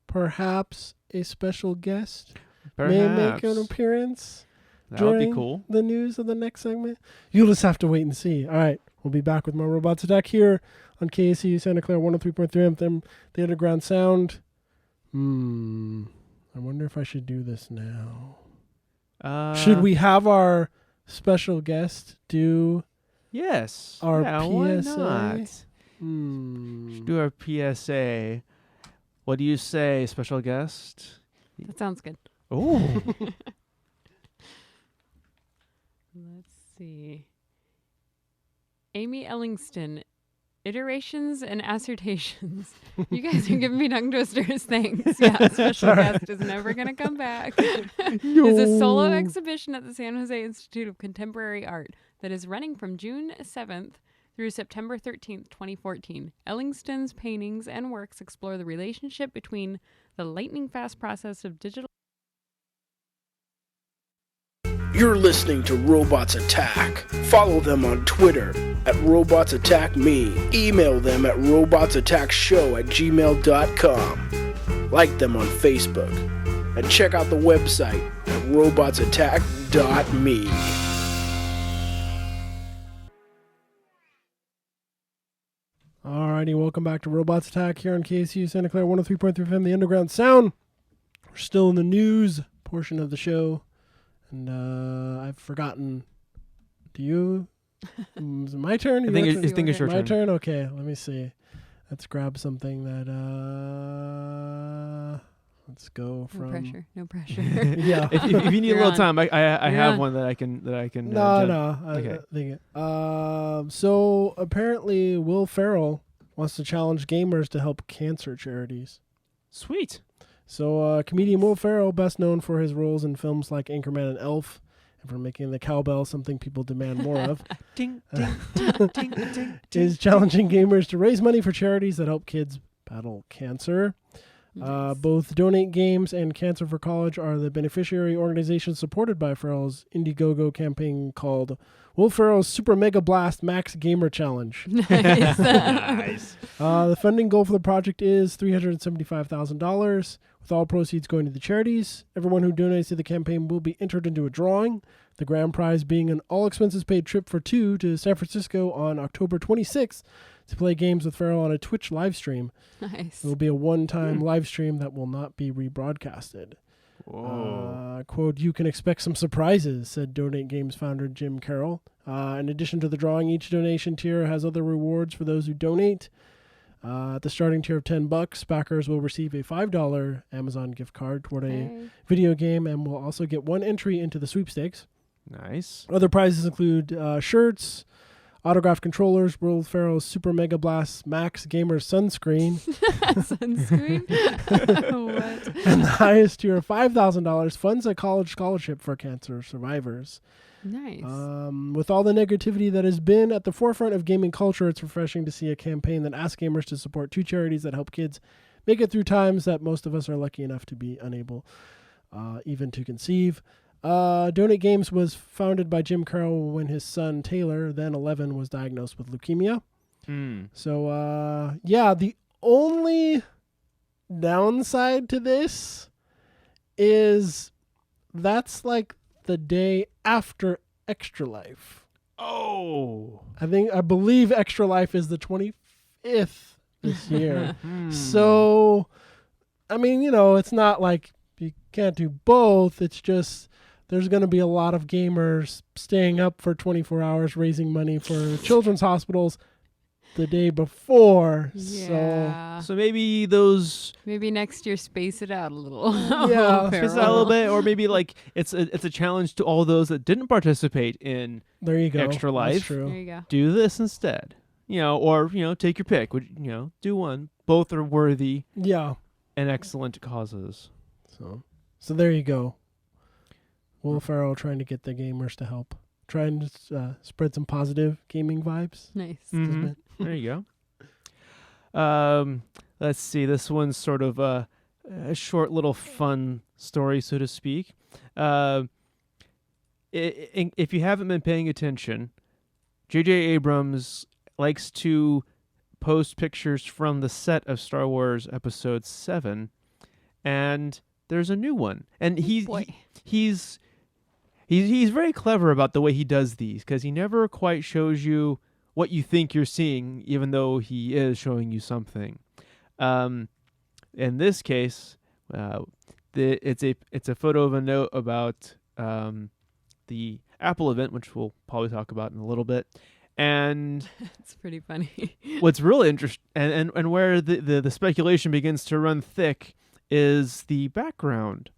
perhaps a special guest may make an appearance. That would be cool. The news of the next segment. You'll just have to wait and see. All right, we'll be back with more Robots Attack here on KACU Santa Clara 103.3 FM, the Underground Sound. I wonder if I should do this now. Should we have our special guest do? Yes. Our PSA. Why not? Should do our PSA. What do you say, special guest? That sounds good. Oh. Let's see. Amy Ellingston, iterations and assertions. You guys are giving me tongue twisters. Thanks. Yeah, special guest is never going to come back. It's a solo exhibition at the San Jose Institute of Contemporary Art that is running from June 7th through September 13th, 2014. Ellingston's paintings and works explore the relationship between the lightning-fast process of digital You're listening to Robots Attack. Follow them on Twitter at Robots Attack Me. Email them at robotsattackshow@gmail.com. Like them on Facebook. And check out the website at robotsattack.me. Alrighty, welcome back to Robots Attack here on KSU Santa Clara 103.3 FM, the Underground Sound. We're still in the news portion of the show, and I've forgotten. Do you? Is it my turn? I think it's your my turn. turn? Okay, let me see. Let's grab something that, let's go from... No pressure. Yeah. If you need a You're little on. time, I You're have on. one that I can. No. Okay. So apparently Will Ferrell wants to challenge gamers to help cancer charities. Sweet. So comedian Will Ferrell, best known for his roles in films like Anchorman and Elf, and for making the cowbell something people demand more of, Ding, ding, ding, ding, ding, is challenging gamers to raise money for charities that help kids battle cancer. Nice. Both Donate Games and Cancer for College are the beneficiary organizations supported by Ferrell's Indiegogo campaign called Will Ferrell's Super Mega Blast Max Gamer Challenge. Nice. Nice. The funding goal for the project is $375,000, with all proceeds going to the charities. Everyone who donates to the campaign will be entered into a drawing, the grand prize being an all-expenses-paid trip for two to San Francisco on October 26th to play games with Ferrell on a Twitch live stream. Nice. It will be a one-time live stream that will not be rebroadcasted. Whoa. Quote, "You can expect some surprises," said Donate Games founder Jim Carroll. In addition to the drawing, each donation tier has other rewards for those who donate. At the starting tier of $10, backers will receive a $5 Amazon gift card toward a Hey. video game and will also get one entry into the sweepstakes. Nice. Other prizes include shirts, autographed controllers, Will Ferrell's Super Mega Blast Max Gamer Sunscreen, Sunscreen? What? and the highest tier of $5,000 funds a college scholarship for cancer survivors. Nice. With all the negativity that has been at the forefront of gaming culture, it's refreshing to see a campaign that asks gamers to support two charities that help kids make it through times that most of us are lucky enough to be unable even to conceive. Donate Games was founded by Jim Carroll when his son Taylor, then 11, was diagnosed with leukemia. So, the only downside to this is that's like the day after Extra Life. Oh. I believe Extra Life is the 25th this year. So, I mean, it's not like you can't do both. It's just there's going to be a lot of gamers staying up for 24 hours raising money for children's hospitals the day before. Yeah. So maybe those Maybe next year space it out a little. Yeah, space it out a little bit, or maybe like it's a challenge to all those that didn't participate in There you go. Extra That's Life. true. There you go. Do this instead. Or take your pick. Do one. Both are worthy Yeah. and excellent causes. So there you go. Will Ferrell trying to get the gamers to help. Trying to spread some positive gaming vibes. Nice. Mhm. There you go. Let's see. This one's sort of a short little fun story, so to speak. If you haven't been paying attention, J.J. Abrams likes to post pictures from the set of Star Wars Episode 7, and there's a new one. And he's very clever about the way he does these, because he never quite shows you what you think you're seeing, even though he is showing you something. In this case, it's a photo of a note about the Apple event, which we'll probably talk about in a little bit. And It's pretty funny. what's really interesting, and where the speculation begins to run thick, is the background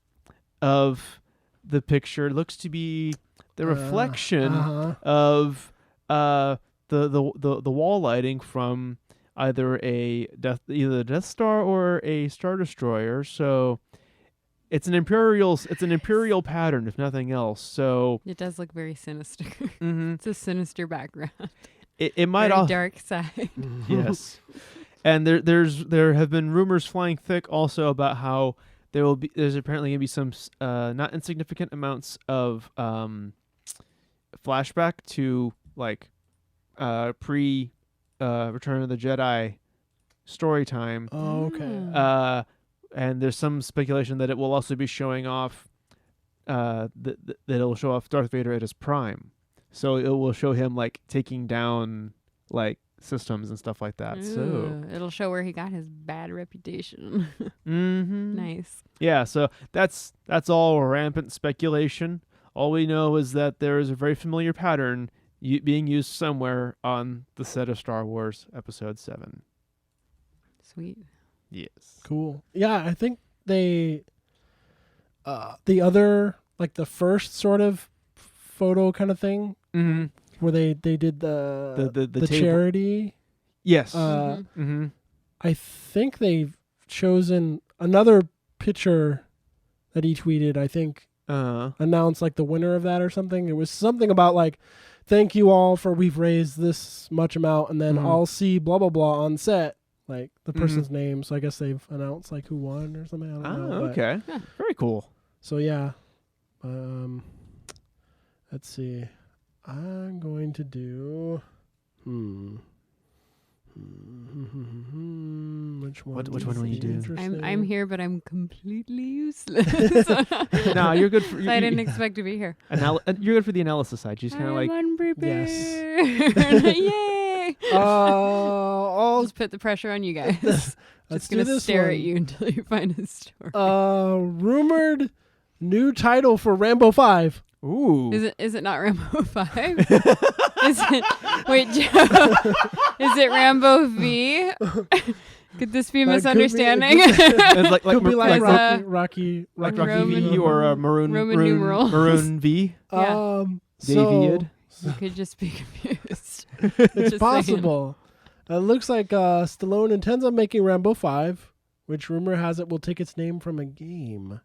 of the picture looks to be the reflection of the wall lighting from either the Death Star or a Star Destroyer. So it's an imperial pattern, if nothing else. So It does look very sinister. mhm. It's a sinister background. it might Very all dark side. yes. And there have been rumors flying thick also about how there's apparently gonna be some not insignificant amounts of flashback to like pre Return of the Jedi story time. Oh, okay. And there's some speculation that it will also be showing off that it'll show off Darth Vader at his prime. So it will show him like taking down like systems and stuff like that. So Ooh, it'll show where he got his bad reputation. Nice. Yeah, so that's all rampant speculation. All we know is that there is a very familiar pattern being used somewhere on the set of Star Wars Episode 7. Sweet. Yes. Cool. Yeah, I think they the other, like the first sort of photo kind of thing Mm-hmm. where they did the table. charity. Yes. I think they've chosen another picture that he tweeted, I think announced like the winner of that or something. It was something about like, thank you all for we've raised this much amount, and then I'll see blah blah blah on set, like the person's name. So I guess they've announced like who won or something. I don't know. Okay. Yeah, very cool. So yeah. Let's see. I'm going to do which one? Which one will you do? I'm here, but I'm completely useless. No, you're good for. I didn't expect to be here. You're good for the analysis side. Just kind of like. Unprepared. Yes. Yay! I'll just put the pressure on you guys. let's Just do gonna this stare one. at you until you find a story. Rumored new title for Rambo 5. Ooh. Is it not Rambo 5? Is it? Wait, Joe. Is it Rambo V? Could this be a That misunderstanding? It's like Could be like like Rocky Rocky Roman- V or Maroon numerals. Maroon V. Yeah. David. You could just be confused. It's Just possible. It looks like Stallone intends on making Rambo 5, which rumor has it will take its name from a game.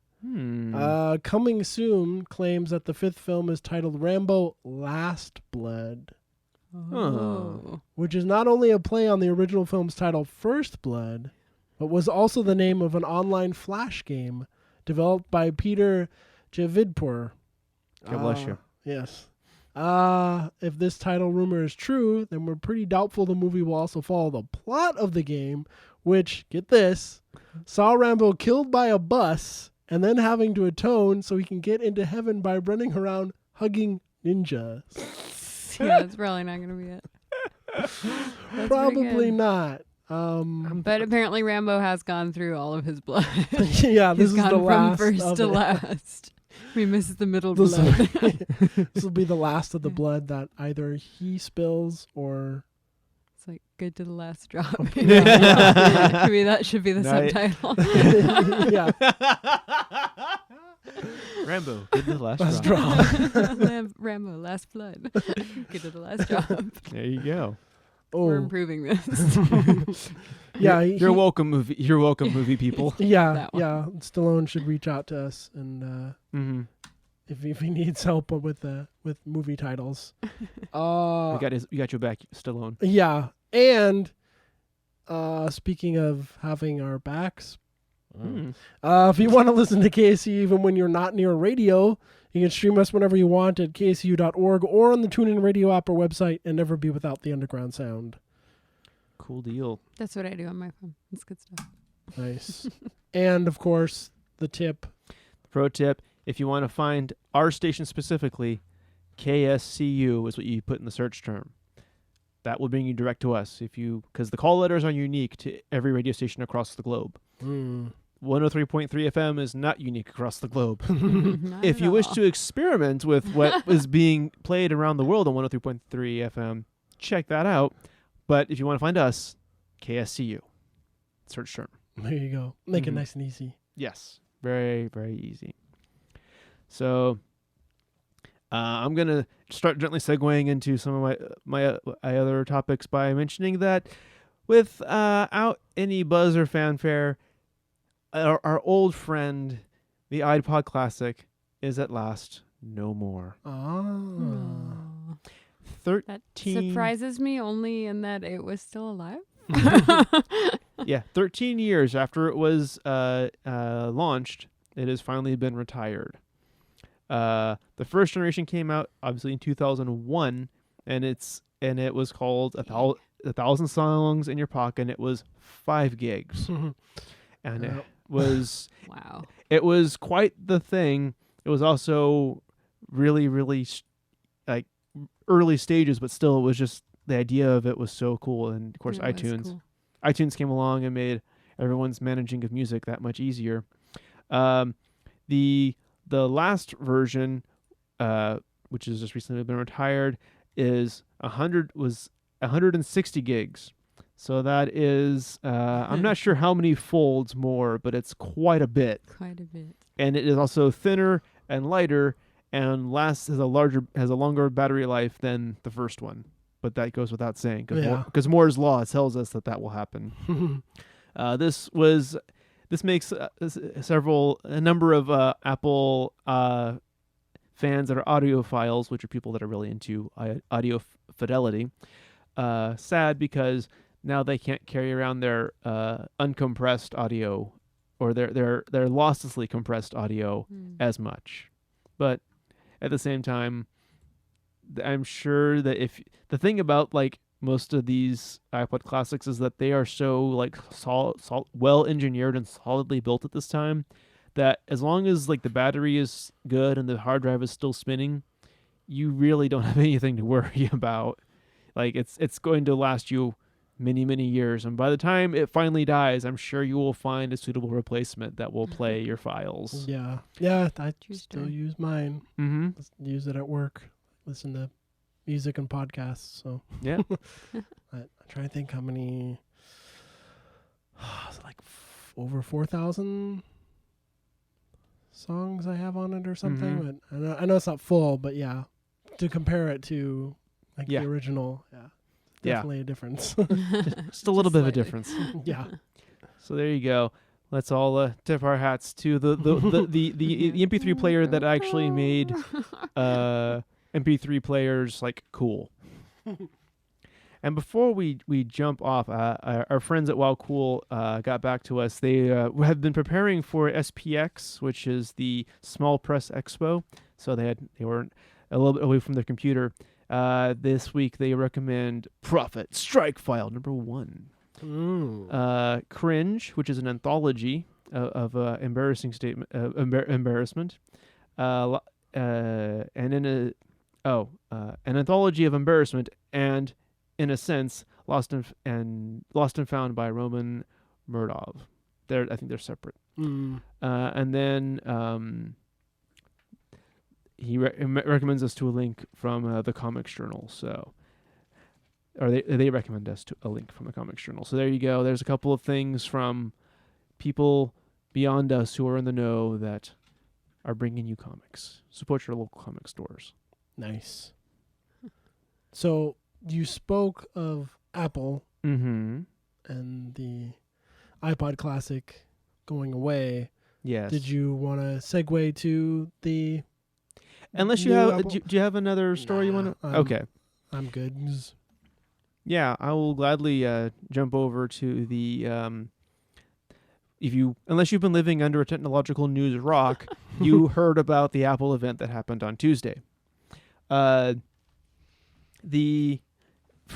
Coming Soon claims that the 5th film is titled Rambo Last Blood, Oh. which is not only a play on the original film's title First Blood, but was also the name of an online flash game developed by Peter Javidpur. God bless you. Yes. If this title rumor is true, then we're pretty doubtful the movie will also follow the plot of the game, which, get this, saw Rambo killed by a bus and then having to atone so he can get into heaven by running around hugging ninjas. Yeah, that's probably not going to be it. That's Probably pretty good. not. But apparently Rambo has gone through all of his blood. Yeah, this He's is gone the from last first of to it. last. We missed the middle This blood. This will be the last of the blood that either he spills or It's like good to the last drop. Maybe that should be the Nice. subtitle. yeah. Rambo. Good to the last Last drop. drop. Rambo, last blood. Good to the last drop. There you go. We're Oh, improving this. yeah. You're welcome, movie. You're welcome, movie people. Yeah, That one. yeah. Stallone should reach out to us, and if he needs help with movie titles, We got your back, Stallone. yeah. And speaking of having our backs, if you want to listen to KSU even when you're not near radio, you can stream us whenever you want at ksu.org or on the TuneIn Radio app or website, and never be without the underground sound. Cool deal. That's what I do on my phone. It's good stuff. Nice. And of course, the tip. Pro tip: if you want to find our station specifically, KSCU is what you put in the search term. That will bring you direct to us because the call letters are unique to every radio station across the globe. 103.3 FM is not unique across the globe. Not If at you wish all. to experiment with what is being played around the world on 103.3 FM, check that out. But if you want to find us, KSCU. Search term. There you go. Make it Mhm. nice and easy. Yes. Very, very easy. So I'm going to start gently segueing into some of my other topics by mentioning that without any buzz or fanfare, our old friend, the iPod Classic, is at last no more. Aw. 13. That surprises me only in that it was still alive. Yeah, 13 years after it was launched, it has finally been retired. The first generation came out obviously in 2001, and it was called a thousand songs in your pocket. And it was 5 gigs, and it was Wow. it was quite the thing. It was also really, really like early stages, but still, it was just the idea of it was so cool. And of course, Yeah, it was iTunes. cool. iTunes came along and made everyone's managing of music that much easier. The last version, which has just recently been retired, is 160 gigs. So that is I'm not sure how many folds more, but it's quite a bit. Quite a bit. And it is also thinner and lighter, and has a longer battery life than the first one. But that goes without saying, because Moore's law tells us that will happen. This makes a number of Apple fans that are audiophiles, which are people that are really into audio fidelity, sad, because now they can't carry around their uncompressed audio or their losslessly compressed audio as much. But at the same time, I'm sure that if the thing about like most of these iPod classics is that they are so like well engineered and solidly built at this time, that as long as like the battery is good and the hard drive is still spinning, you really don't have anything to worry about. Like it's going to last you many, many years, and by the time it finally dies, I'm sure you will find a suitable replacement that will play your files. Yeah, I still use mine. Mm-hmm. Use it at work. Listen to music and podcasts. So yeah, I try to think how many. Is it like over 4,000 songs I have on it or something? But I know it's not full, but yeah, to compare it to like the original, definitely a difference. Just a little bit of a difference. Yeah. So there you go. Let's all tip our hats to the MP3 player that actually made MP3 players like cool. And before we jump off, our friends at Wow Cool got back to us. They have been preparing for SPX, which is the Small Press Expo. So they were a little bit away from their computer. This week they recommend Prophet Strike File #1. Cringe, which is an anthology of embarrassment, and an anthology of embarrassment, and in a sense, Lost and Found by Roman Murdov. I think they're separate. And then he recommends us to a link from the Comics Journal. So, or they recommend us to a link from the Comics Journal. So there you go. There's a couple of things from people beyond us who are in the know that are bringing you comics. Support your local comic stores. Nice. So you spoke of Apple and the iPod Classic going away. Yes. Did you want to segue to the? Unless you have, do you have another story you want to? Okay, I'm good. Yeah, I will gladly jump over to the. Unless you've been living under a technological news rock, you heard about the Apple event that happened on Tuesday. For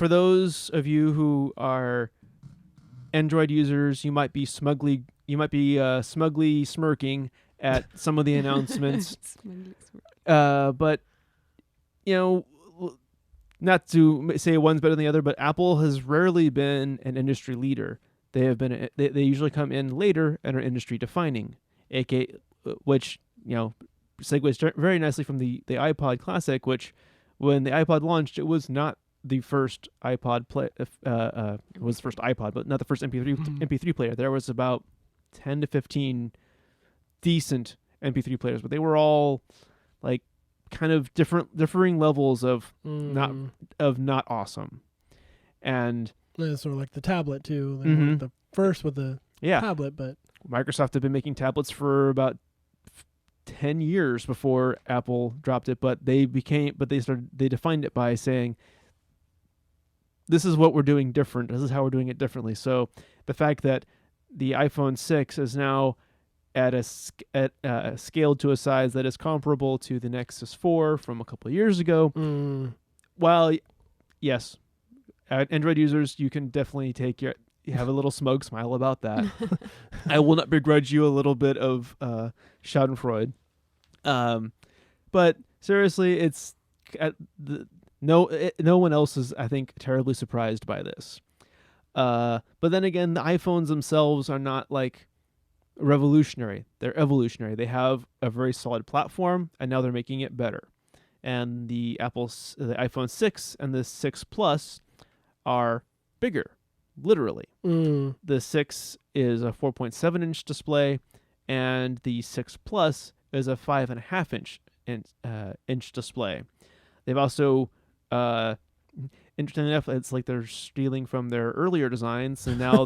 those of you who are Android users, you might be smugly smirking at some of the announcements. But not to say one's better than the other, but Apple has rarely been an industry leader. They have been. They usually come in later and are industry defining, which segues very nicely from the iPod Classic, which when the iPod launched, it was not the first iPod it was the first iPod, but not the first MP3 player. There was about 10 to 15 decent MP3 players, but they were all like kind of differing levels of not awesome. And it's sort of like the tablet too. They weren't the first with the tablet, but Microsoft had been making tablets for about 10 years before Apple dropped it, but they defined it by saying this is what we're doing different. This is how we're doing it differently. So the fact that the iPhone 6 is now scaled to a size that is comparable to the Nexus 4 from a couple of years ago. While, yes, Android users, you can definitely have a little smug smile about that. I will not begrudge you a little bit of Schadenfreude. But seriously, it's no one else is, I think, terribly surprised by this. But then again, the iPhones themselves are not like revolutionary. They're evolutionary. They have a very solid platform, and now they're making it better. And the iPhone 6 and the 6 Plus are bigger, literally. The 6 is a 4.7-inch display, and the 6 Plus is a 5.5-inch display. They've also, interestingly enough, it's like they're stealing from their earlier designs, and now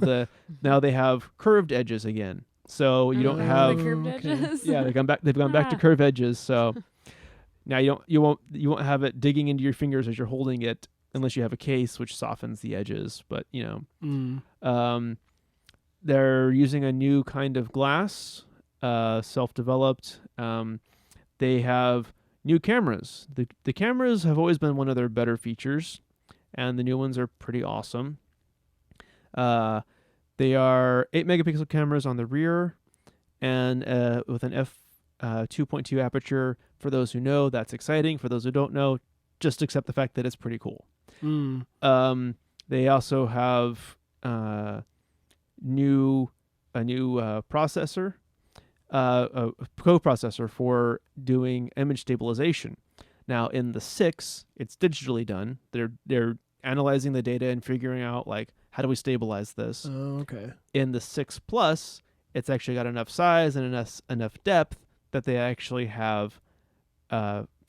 now they have curved edges again. So you don't have the curved edges. Yeah, they've gone back to curved edges. So now you won't have it digging into your fingers as you're holding it, unless you have a case which softens the edges. But they're using a new kind of glass, self-developed. They have new cameras. The cameras have always been one of their better features, and the new ones are pretty awesome. They are 8-megapixel cameras on the rear, and with an f2.2 aperture. For those who know, that's exciting. For those who don't know, just accept the fact that it's pretty cool. They also have a new processor, a coprocessor for doing image stabilization. Now in the 6, it's digitally done. They're analyzing the data and figuring out like, how do we stabilize this? Okay. In the 6 Plus, it's actually got enough size and enough depth that they actually have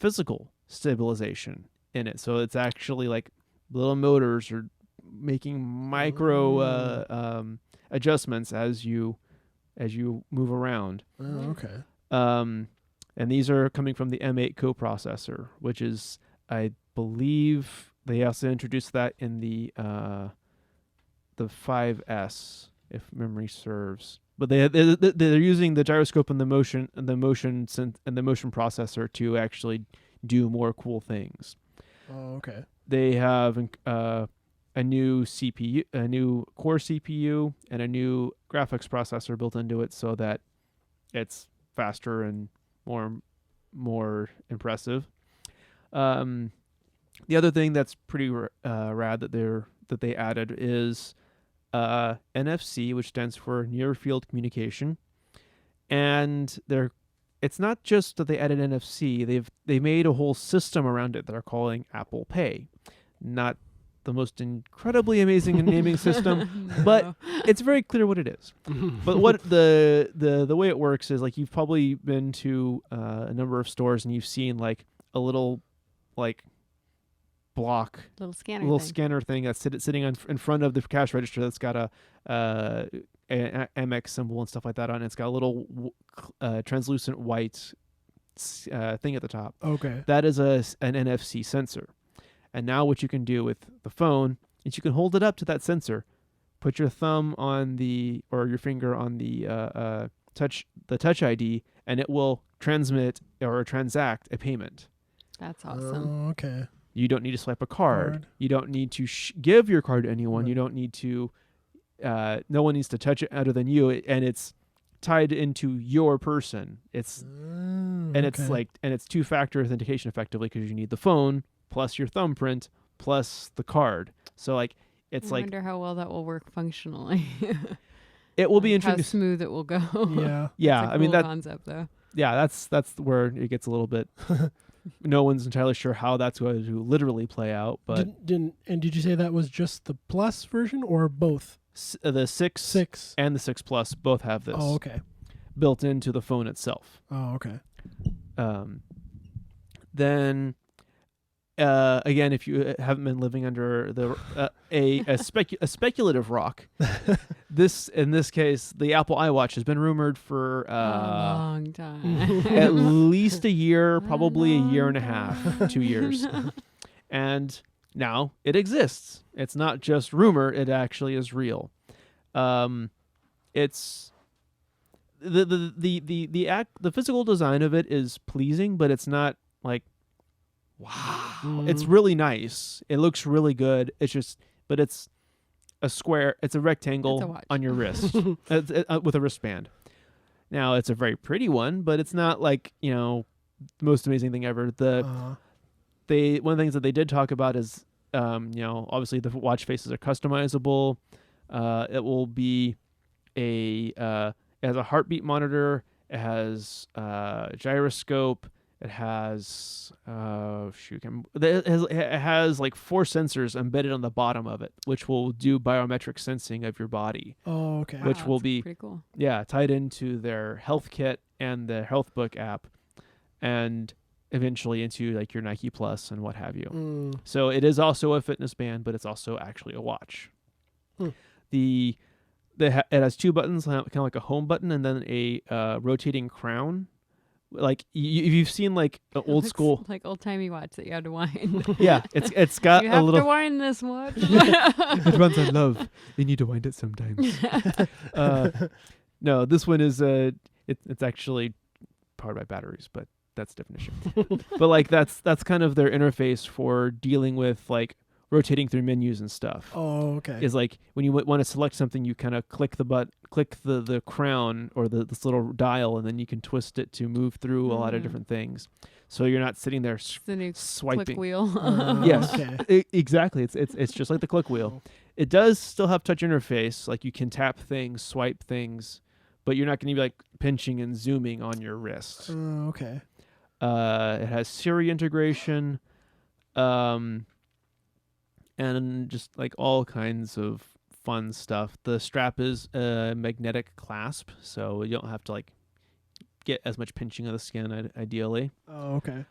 physical stabilization in it. So it's actually like little motors are making micro adjustments as you move around. Okay. And these are coming from the M8 coprocessor, which is, I believe, they also introduced that in the 5S, if memory serves. But they're using the gyroscope and the motion processor to actually do more cool things. Oh, okay. They have a new CPU, a new core CPU, and a new graphics processor built into it, so that it's faster and more impressive. The other thing that's pretty rad that they added is NFC, which stands for Near Field Communication, and it's not just that they added NFC. They made a whole system around it that they're calling Apple Pay. Not the most incredibly amazing naming system, but it's very clear what it is. But what the way it works is, like, you've probably been to a number of stores and you've seen like a little like block, little scanner thing that's sitting in front of the cash register that's got a Amex symbol and stuff like that on it. It's got a little translucent white thing at the top. Okay. That is an NFC sensor. And now what you can do with the phone is you can hold it up to that sensor, put your thumb on or your finger on the touch ID, and it will transmit or transact a payment. That's awesome. Okay. You don't need to swipe a card. You don't need to give your card to anyone. Right. You don't need to. No one needs to touch it other than you, and it's tied into your person. It's it's two-factor authentication effectively, because you need the phone plus your thumbprint plus the card. So like it's I wonder how well that will work functionally. It will be interesting. How smooth it will go. Yeah. Yeah. That's a I mean, cool concept though. Yeah, that's where it gets a little bit. No one's entirely sure how that's going to literally play out, but did you say that was just the Plus version or both? The 6 and the 6 Plus both have this. Oh, okay. Built into the phone itself. Oh, okay. Then, again, if you haven't been living under a speculative rock, in this case, the Apple iWatch has been rumored for a long time, at least a year, probably a year and a half, 2 years, and Now it exists. It's not just rumor. It actually is real. It's the physical design of it is pleasing, but it's not like wow. It's really nice. It looks really good. But it's a square. It's a rectangle It's a watch. on your wrist with a wristband. Now it's a very pretty one, but it's not like the most amazing thing ever. One of the things that they did talk about is obviously the watch faces are customizable. It will be it has a heartbeat monitor. It has gyroscope. It has it has like 4 sensors embedded on the bottom of it, which will do biometric sensing of your body. Oh, okay. Which Wow, will that's be pretty cool. tied into their health kit and the health book app, and eventually into like your Nike Plus and what have you. So it is also a fitness band, but it's also actually a watch. It has 2 buttons, kind of like a home button, and then a rotating crown. Like if you've seen like an old Looks school, like old timey watch that you had to wind. yeah, it's got you a have little. to wind this watch. It runs on love. You need to wind it sometimes. No, this one is it's actually powered by batteries, but that's a different issue. But like that's kind of their interface for dealing with like rotating through menus and stuff. Oh, okay. Is like when you want to select something, you kind of click the crown or this little dial, and then you can twist it to move through a lot of different things. So you're not sitting there It's the new swiping. click wheel. Yes, Okay. exactly. It's just like the click wheel. It does still have touch interface, like you can tap things, swipe things, but you're not going to be like pinching and zooming on your wrist. Okay. It has Siri integration, and just like all kinds of fun stuff. The strap is a magnetic clasp, so you don't have to like get as much pinching of the skin ideally. Oh, okay.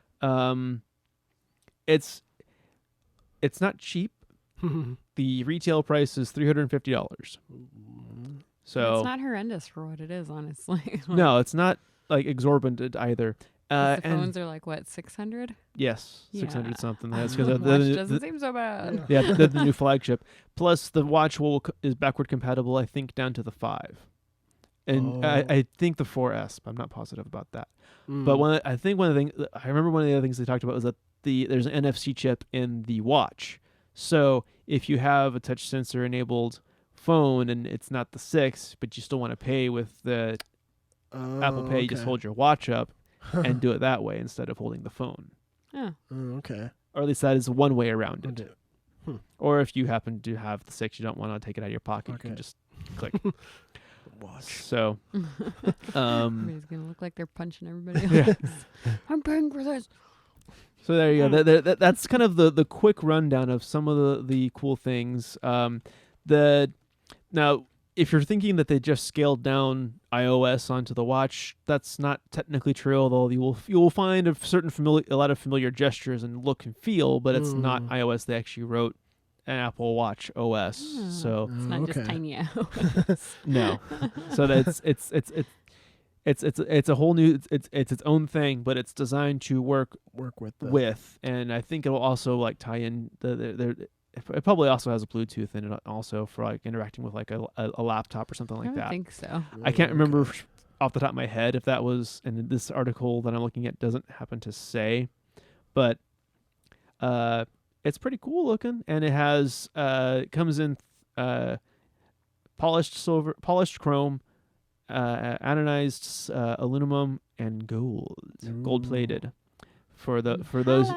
It's not cheap. The retail price is $350. So It's not horrendous for what it is, honestly. no, it's not like exorbitant either. The And phones are like what, 600? yes, Yeah. 600 something. That's because Watch doesn't seem so bad. yeah, the new flagship. Plus, the watch is backward compatible, I think, down to the 5. And I think the 4S, but I'm not positive about that. But I remember one of the other things they talked about was that there's an NFC chip in the watch. So if you have a touch sensor enabled phone and it's not the 6, but you still want to pay with the Apple Pay, you just hold your watch up and do it that way instead of holding the phone. Yeah. Okay. Or at least that is one way around it. Okay. Or if you happen to have the 6, you don't want to take it out of your pocket, you can just click. Watch. So, Everybody's gonna look like they're punching everybody else. I'm paying for this. so there you go. That's kind of the quick rundown of some of the cool things. Now, if you're thinking that they just scaled down iOS onto the watch, that's not technically true. Although you will find a lot of familiar gestures and look and feel, but it's not iOS. They actually wrote an Apple Watch OS, so It's not just Okay. tiny out. no. So that's it's a whole new it's its own thing, but it's designed to work with and I think it'll also like tie in it probably also has a Bluetooth in it also for like interacting with like a laptop or something I like would that. think so. I can't remember off the top of my head if that was, and this article that I'm looking at doesn't happen to say, but it's pretty cool looking, and it has it comes in polished silver, polished chrome, anodized aluminum, and gold plated. For those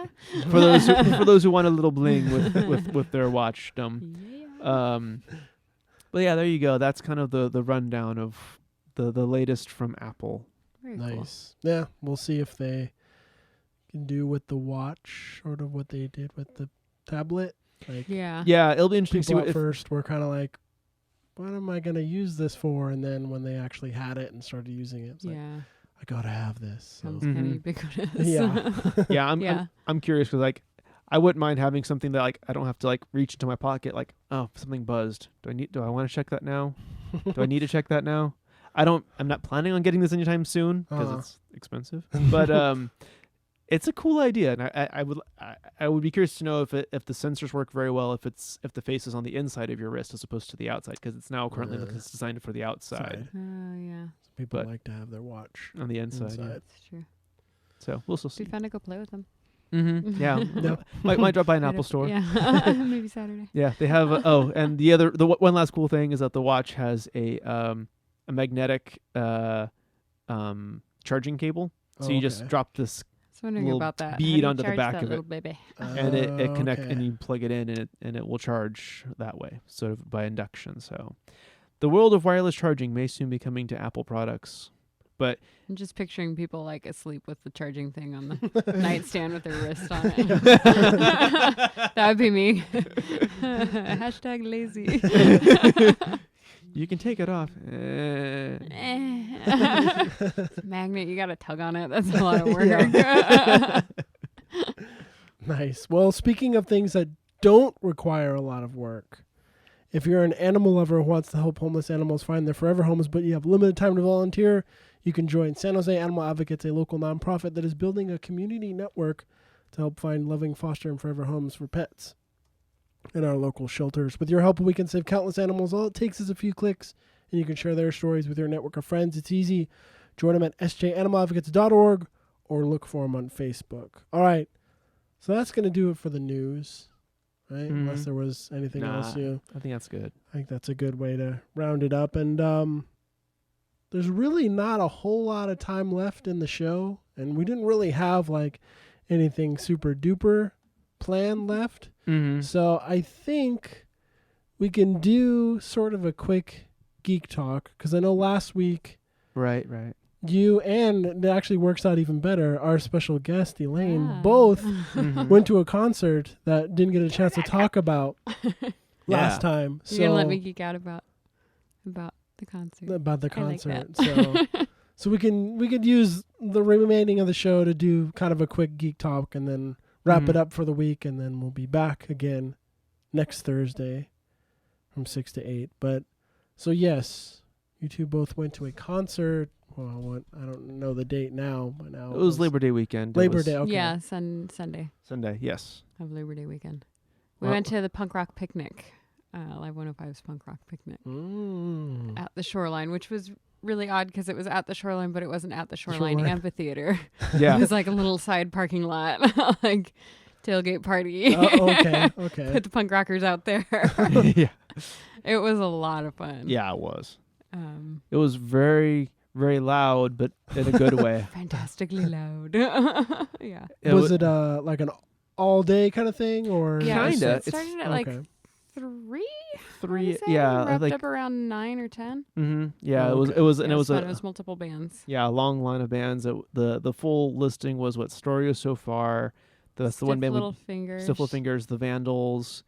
who want a little bling with their watchdom. But yeah, there you go. That's kind of the rundown of the latest from Apple. Very cool. nice. Yeah, we'll see if they can do with the watch, sort of what they did with the tablet. Like, Yeah. Yeah, it'll be interesting to see people what at first were kind of like, what am I going to use this for? And then when they actually had it and started using it, it's like, Yeah. I got to have this. So. Sounds kind of ubiquitous. Yeah. I'm curious because like I wouldn't mind having something that like I don't have to like reach into my pocket like, oh, something buzzed. Do I want to check that now? Do I need to check that now? I'm not planning on getting this anytime soon because it's expensive. But It's a cool idea, and I would be curious to know if the sensors work very well if the face is on the inside of your wrist as opposed to the outside, because it's now currently it's designed for the outside. Oh, yeah. People But- like to have their watch On the inside. Yeah. That's true. So we'll still It'd be see. fun to go play with them. Mm-hmm. Yeah. Yep. might drop by an Apple store. Yeah. Maybe Saturday. Yeah, they have. And the one last cool thing is that the watch has a magnetic charging cable. So you just drop this, I was wondering little about that. How bead do you onto the charge back that of it. little baby? and it connect, okay. and you plug it in, and it will charge that way, sort of by induction. So, the world of wireless charging may soon be coming to Apple products, but I'm just picturing people like asleep with the charging thing on the nightstand with their wrist on it. That would be me. Hashtag lazy. you can take it off. Magnet, you got to tug on it. That's a lot of work. Nice. Well, speaking of things that don't require a lot of work, if you're an animal lover who wants to help homeless animals find their forever homes, but you have limited time to volunteer, you can join San Jose Animal Advocates, a local nonprofit that is building a community network to help find loving foster and forever homes for pets in our local shelters. With your help, we can save countless animals. All it takes is a few clicks, and you can share their stories with your network of friends. It's easy. Join them at sjanimaladvocates.org or look for them on Facebook. All right. So that's going to do it for the news, right? Mhm. Unless there was anything else new. I think that's good. I think that's a good way to round it up. And there's really not a whole lot of time left in the show. And we didn't really have like anything super duper planned left. Mm-hmm. So I think we can do sort of a quick geek talk, because I know last week Right. you, and it actually works out even better, our special guest, Elaine, Yeah. both Mhm. went to a concert that didn't get a chance to talk about last time. You're going to let So me geek out about the concert. about the I like concert. that. So we could use the remaining of the show to do kind of a quick geek talk and then wrap Mhm. it up for the week, and then we'll be back again next Thursday from 6 to 8. But so yes, you two both went to a concert. Well, I don't know the date now, but now It was Labor Day weekend. It Labor was Day. Okay. Yeah, Sunday Sunday. Yes. of Labor Day weekend. We Well- went to the punk rock picnic, Live 105's punk rock picnic Mm. at the Shoreline, which was really odd because it was at the Shoreline, but it wasn't at the Shoreline Shoreline. Amphitheater. Yeah. It was like a little side parking lot, like tailgate party. Okay. Put the punk rockers out there. Yeah. It was a lot of fun. Yeah, it was. It was very, very loud, but in a good way. Fantastically loud. Yeah. Was it like an all day kind of thing, or Yeah, Kinda. It started at like 3. Three. Yeah, Yeah. wrapped Like. up around 9 or 10. Mm-hmm. Yeah. Oh, It was, and Yeah, it was fun. a. It was multiple bands. Yeah, a long line of bands. The full listing was what Storio So Far. That's the one Stiff band. Little Fingers. Stiff Little Fingers, The Vandals,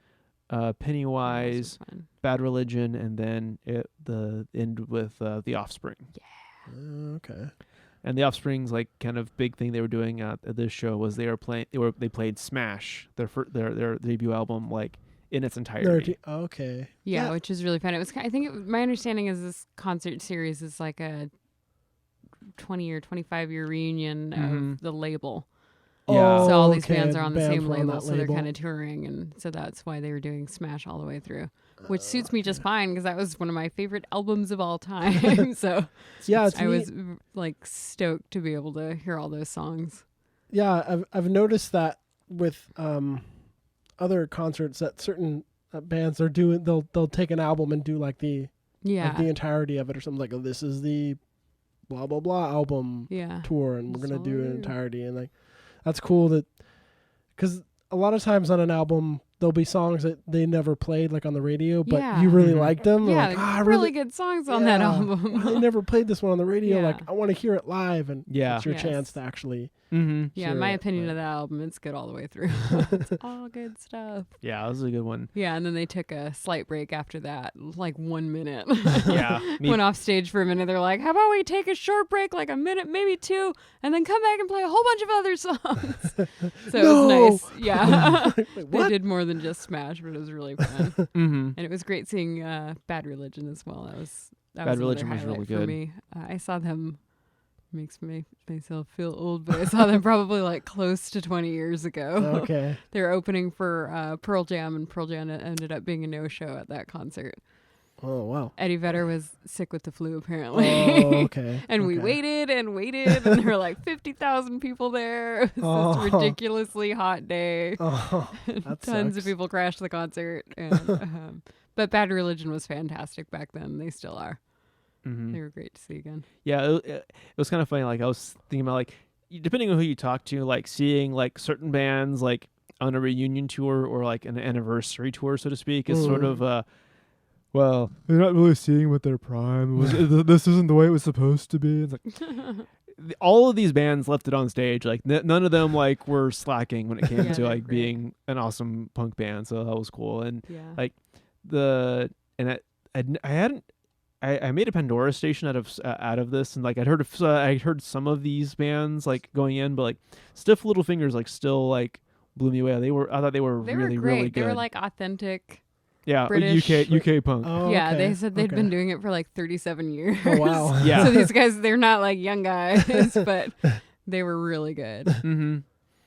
Pennywise, That was fun. Bad Religion, and then the end with The Offspring. Okay. And The Offspring's like kind of big thing they were doing at this show was they played Smash, their debut album, like in its entirety. Okay. Yeah, which is really fun. It was. My understanding is this concert series is like a 20 or 25 year reunion Mhm. of the label. Yeah. So all these Okay, bands are on the bands same were on label, that so they're label. kind of touring, and so that's why they were doing Smash all the way through, which suits me just fine because that was one of my favorite albums of all time. So Yeah, it's I neat. was like stoked to be able to hear all those songs. Yeah, I've noticed that with other concerts that certain bands are doing. They'll take an album and do like the Yeah, like the entirety of it or something. Like, oh, this is the blah blah blah album yeah, tour, and we're gonna do an Solid. entirety. And like, that's cool that, because a lot of times on an album there'll be songs that they never played like on the radio, but Yeah. you really Mhm. like them. They're yeah. like, like, I really good songs on that yeah, album. they never played this one on the radio. Yeah. Like, I want to hear it live, and Yeah. it's your Yes. chance to actually. Mm-hmm. Yeah, hear my it, opinion but- of that album, it's good all the way through. It's all good stuff. Yeah, this is a good one. Yeah, and then they took a slight break after that, like 1 minute. Yeah, me- Went off stage for a minute. They're like, how about we take a short break, like a minute, maybe 2, and then come back and play a whole bunch of other songs. So No! it was nice. Yeah. Wait, They what? did more than just Smash, but it was really fun. Mm-hmm. And it was great seeing Bad Religion as well. That Bad was Religion another was really highlight for good. me. I saw them Makes myself feel old, but I saw them probably like close to 20 years ago. Okay. They were opening for Pearl Jam, and Pearl Jam ended up being a no-show at that concert. Oh, wow. Eddie Vedder was sick with the flu, apparently. Oh, okay. And we waited and waited, and there were like 50,000 people there. It was this ridiculously hot day. Oh, that Tons sucks. of people crashed the concert. And, but Bad Religion was fantastic back then. They still are. Mm-hmm. They were great to see again. Yeah, it was kind of funny. Like I was thinking about like depending on who you talk to, like seeing like certain bands like on a reunion tour or like an anniversary tour, so to speak, is sort of well, they're not really seeing what their prime was. This isn't the way it was supposed to be. It's like all of these bands left it on stage. Like none of them like were slacking when it came to like being an awesome punk band. So that was cool. And like I made a Pandora station out of this, and like I heard some of these bands like going in, but like Stiff Little Fingers like still like blew me away. I thought they were really great. really good. They were like authentic. Yeah, British. UK punk. Oh, Yeah, okay. they said they'd been doing it for like 37 years. Oh, wow. Yeah. So these guys, they're not like young guys, but they were really good. Mm-hmm.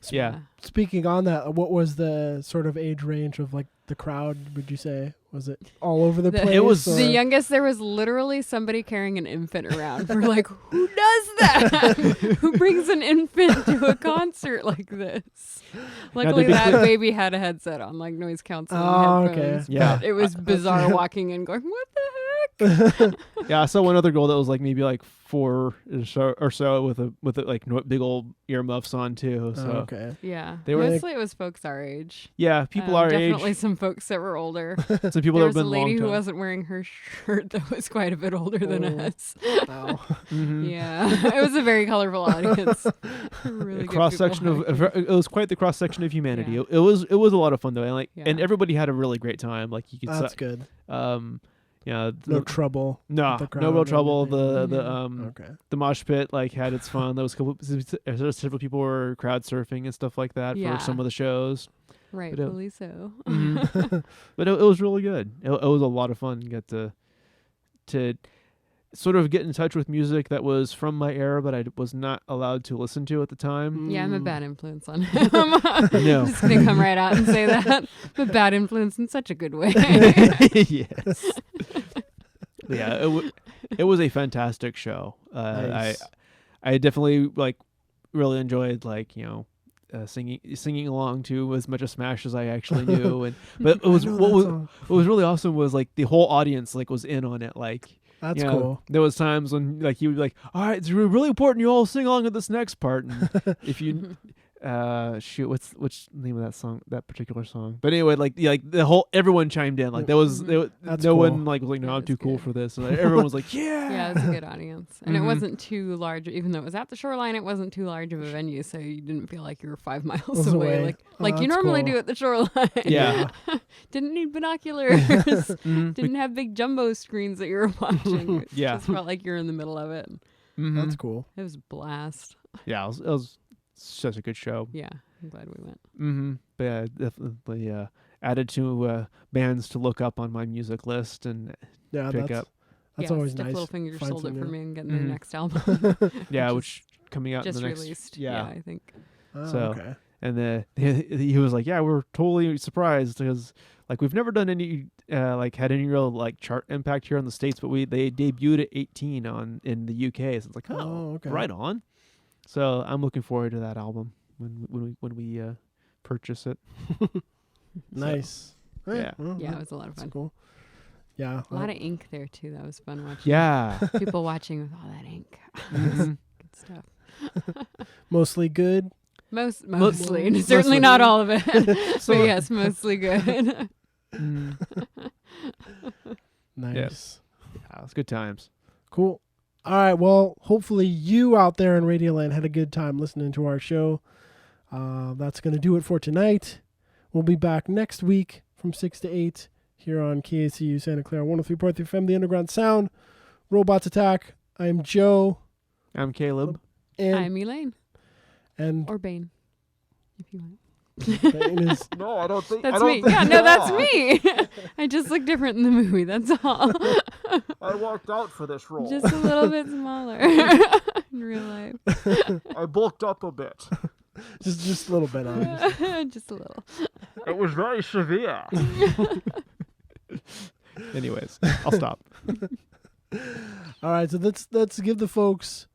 Yeah. Speaking on that, what was the sort of age range of like the crowd, would you say? Was it all over the place? It was or- The youngest, there was literally somebody carrying an infant around. We're like, who does that? Who brings an infant to a concert like this? Luckily, that baby had a headset on, like noise canceling headphones. Okay. Yeah. But it was bizarre walking in going, what the heck? Yeah, I saw one other girl that was like maybe like 4 or so with like big old earmuffs on too. So okay. Yeah. They were- Mostly it was folks our age. yeah, people our definitely age. some folks that were older. Some people There that have was a been lady long who time. wasn't wearing her shirt that was quite a bit older than Oh. us. Wow. Mhm. Yeah. It was a very colorful audience. Really good Cross section people. of it was quite the cross section of humanity. Yeah. It was a lot of fun though, and like Yeah. and everybody had a really great time. Like you could That's good. yeah, No trouble. no, with the crowd no real and trouble. everything. Okay. The mosh pit like had its fun. There was several people were crowd surfing and stuff like that Yeah. for some of the shows. Rightfully so. But it was really good. It was a lot of fun. Get to sort of get in touch with music that was from my era, but I was not allowed to listen to at the time. Yeah, I'm a bad influence on him. I'm No. just going to come right out and say that. I'm a bad influence in such a good way. Yes. Yeah, it was a fantastic show. Nice. I definitely like really enjoyed like singing along to as much of Smash as I actually knew, and but it was I know what that was song. what was really awesome was like the whole audience like was in on it. Like That's you know, cool. there was times when like he would be like, all right, it's really important you all sing along to this next part, and if you what's the name of that song, that particular song? But anyway, like the whole everyone chimed in. Like That's no cool. one like was like, no, That I'm is too cool good. for this. And like, everyone was like, yeah. Yeah, it's a good audience. And it Mhm. wasn't too large, even though it was at the shoreline, it wasn't too large of a venue, so you didn't feel like you were 5 miles Was away. away. Like Oh, you that's normally cool. do at the shoreline. Yeah. Didn't need binoculars. Mhm. Didn't have big jumbo screens that you were watching. It Yeah. just felt like you're in the middle of it. Mhm. That's cool. It was a blast. Yeah, it was such a good show. Yeah, I'm glad we went. Mm-hmm. But yeah, definitely added to bands to look up on my music list and Yeah, pick that's up. that's yeah, always Stiff nice. Little Fingers Find sold it some for new- me and getting Mhm. their next album. Yeah, Just- which coming out in just the next. released. Yeah. I think. Oh, So, okay. And he was like, "Yeah, we're totally surprised because like we've never done any like had any real like chart impact here in the States, but they debuted at 18 in the UK. So it's like, Oh, okay. right on. So I'm looking forward to that album when we purchase it. Nice. Right, yeah. well, Yeah, it was a lot of that's fun. cool. Yeah. A lot of ink there too. That was fun watching. Yeah. People watching with all that ink. Mhm. Good stuff. mostly good. Mostly. Mostly Certainly not good. all of it. So- but yes, mostly good. Mm. Nice. Yeah, it's good times. Cool. All right. Well, hopefully you out there in Radioland had a good time listening to our show. That's going to do it for tonight. We'll be back next week from 6 to 8 here on KACU Santa Clara 103.3 FM, the Underground Sound. Robots Attack. I'm Joe. I'm Caleb. And, I'm Elaine. and Or Bane, if you want. Bane is No, I don't think That's I don't me. think Yeah, you no, that's are. me. I just look different in the movie. That's all. I worked out for this role. Just a little bit smaller in real life. I bulked up a bit. Just a little bit on. Just a little. It was very severe. Anyways, I'll stop. All right, so let's give the folks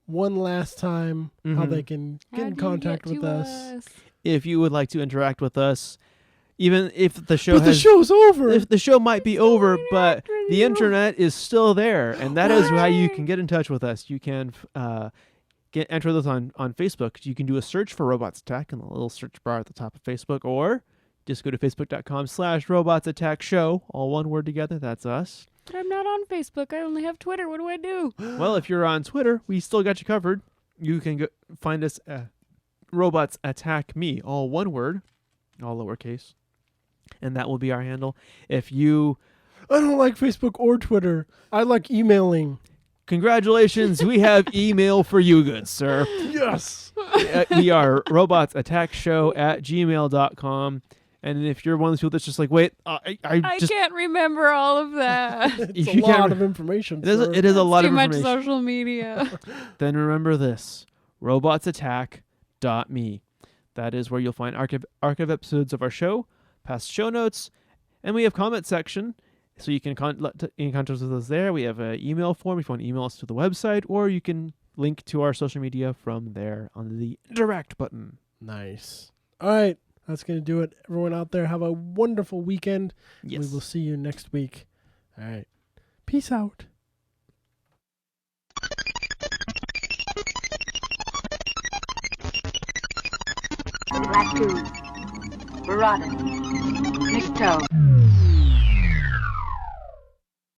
one last time how Mhm. they can get How in do you contact get with to us. If you would like to interact with us, even if the show But the has, show's over. if the show might be over, but interact with the you. internet is still there, and that is how you can get in touch with us. You can enter those on Facebook. You can do a search for Robots Attack in the little search bar at the top of Facebook, or just go to facebook.com/robotsattackshow, all one word together. That's us. But I'm not on Facebook. I only have Twitter. What do I do? Well, if you're on Twitter, we still got you covered. You can go find us at Robots Attack Me, all one word, all lowercase, and that will be our handle. If you, I don't like Facebook or Twitter. I like emailing. congratulations, we have email for you, good sir. Yes. We are robotsattackshow@gmail.com. And if you're one of those people that's just like, wait, I I just can't remember all of that. It's If you a can't lot re- of information. it is sir. it is a lot Too of much information. social media. Then remember this: robotsattack.me. That is where you'll find archive episodes of our show, past show notes, and we have comment section, so you can get in contact with us there. We have an email form if you want to email us to the website, or you can link to our social media from there on the interact button. Nice. All right. That's going to do it. Everyone out there, have a wonderful weekend. Yes. We will see you next week. All right. Peace out. Black Tooth, Barada, Mixed Toe.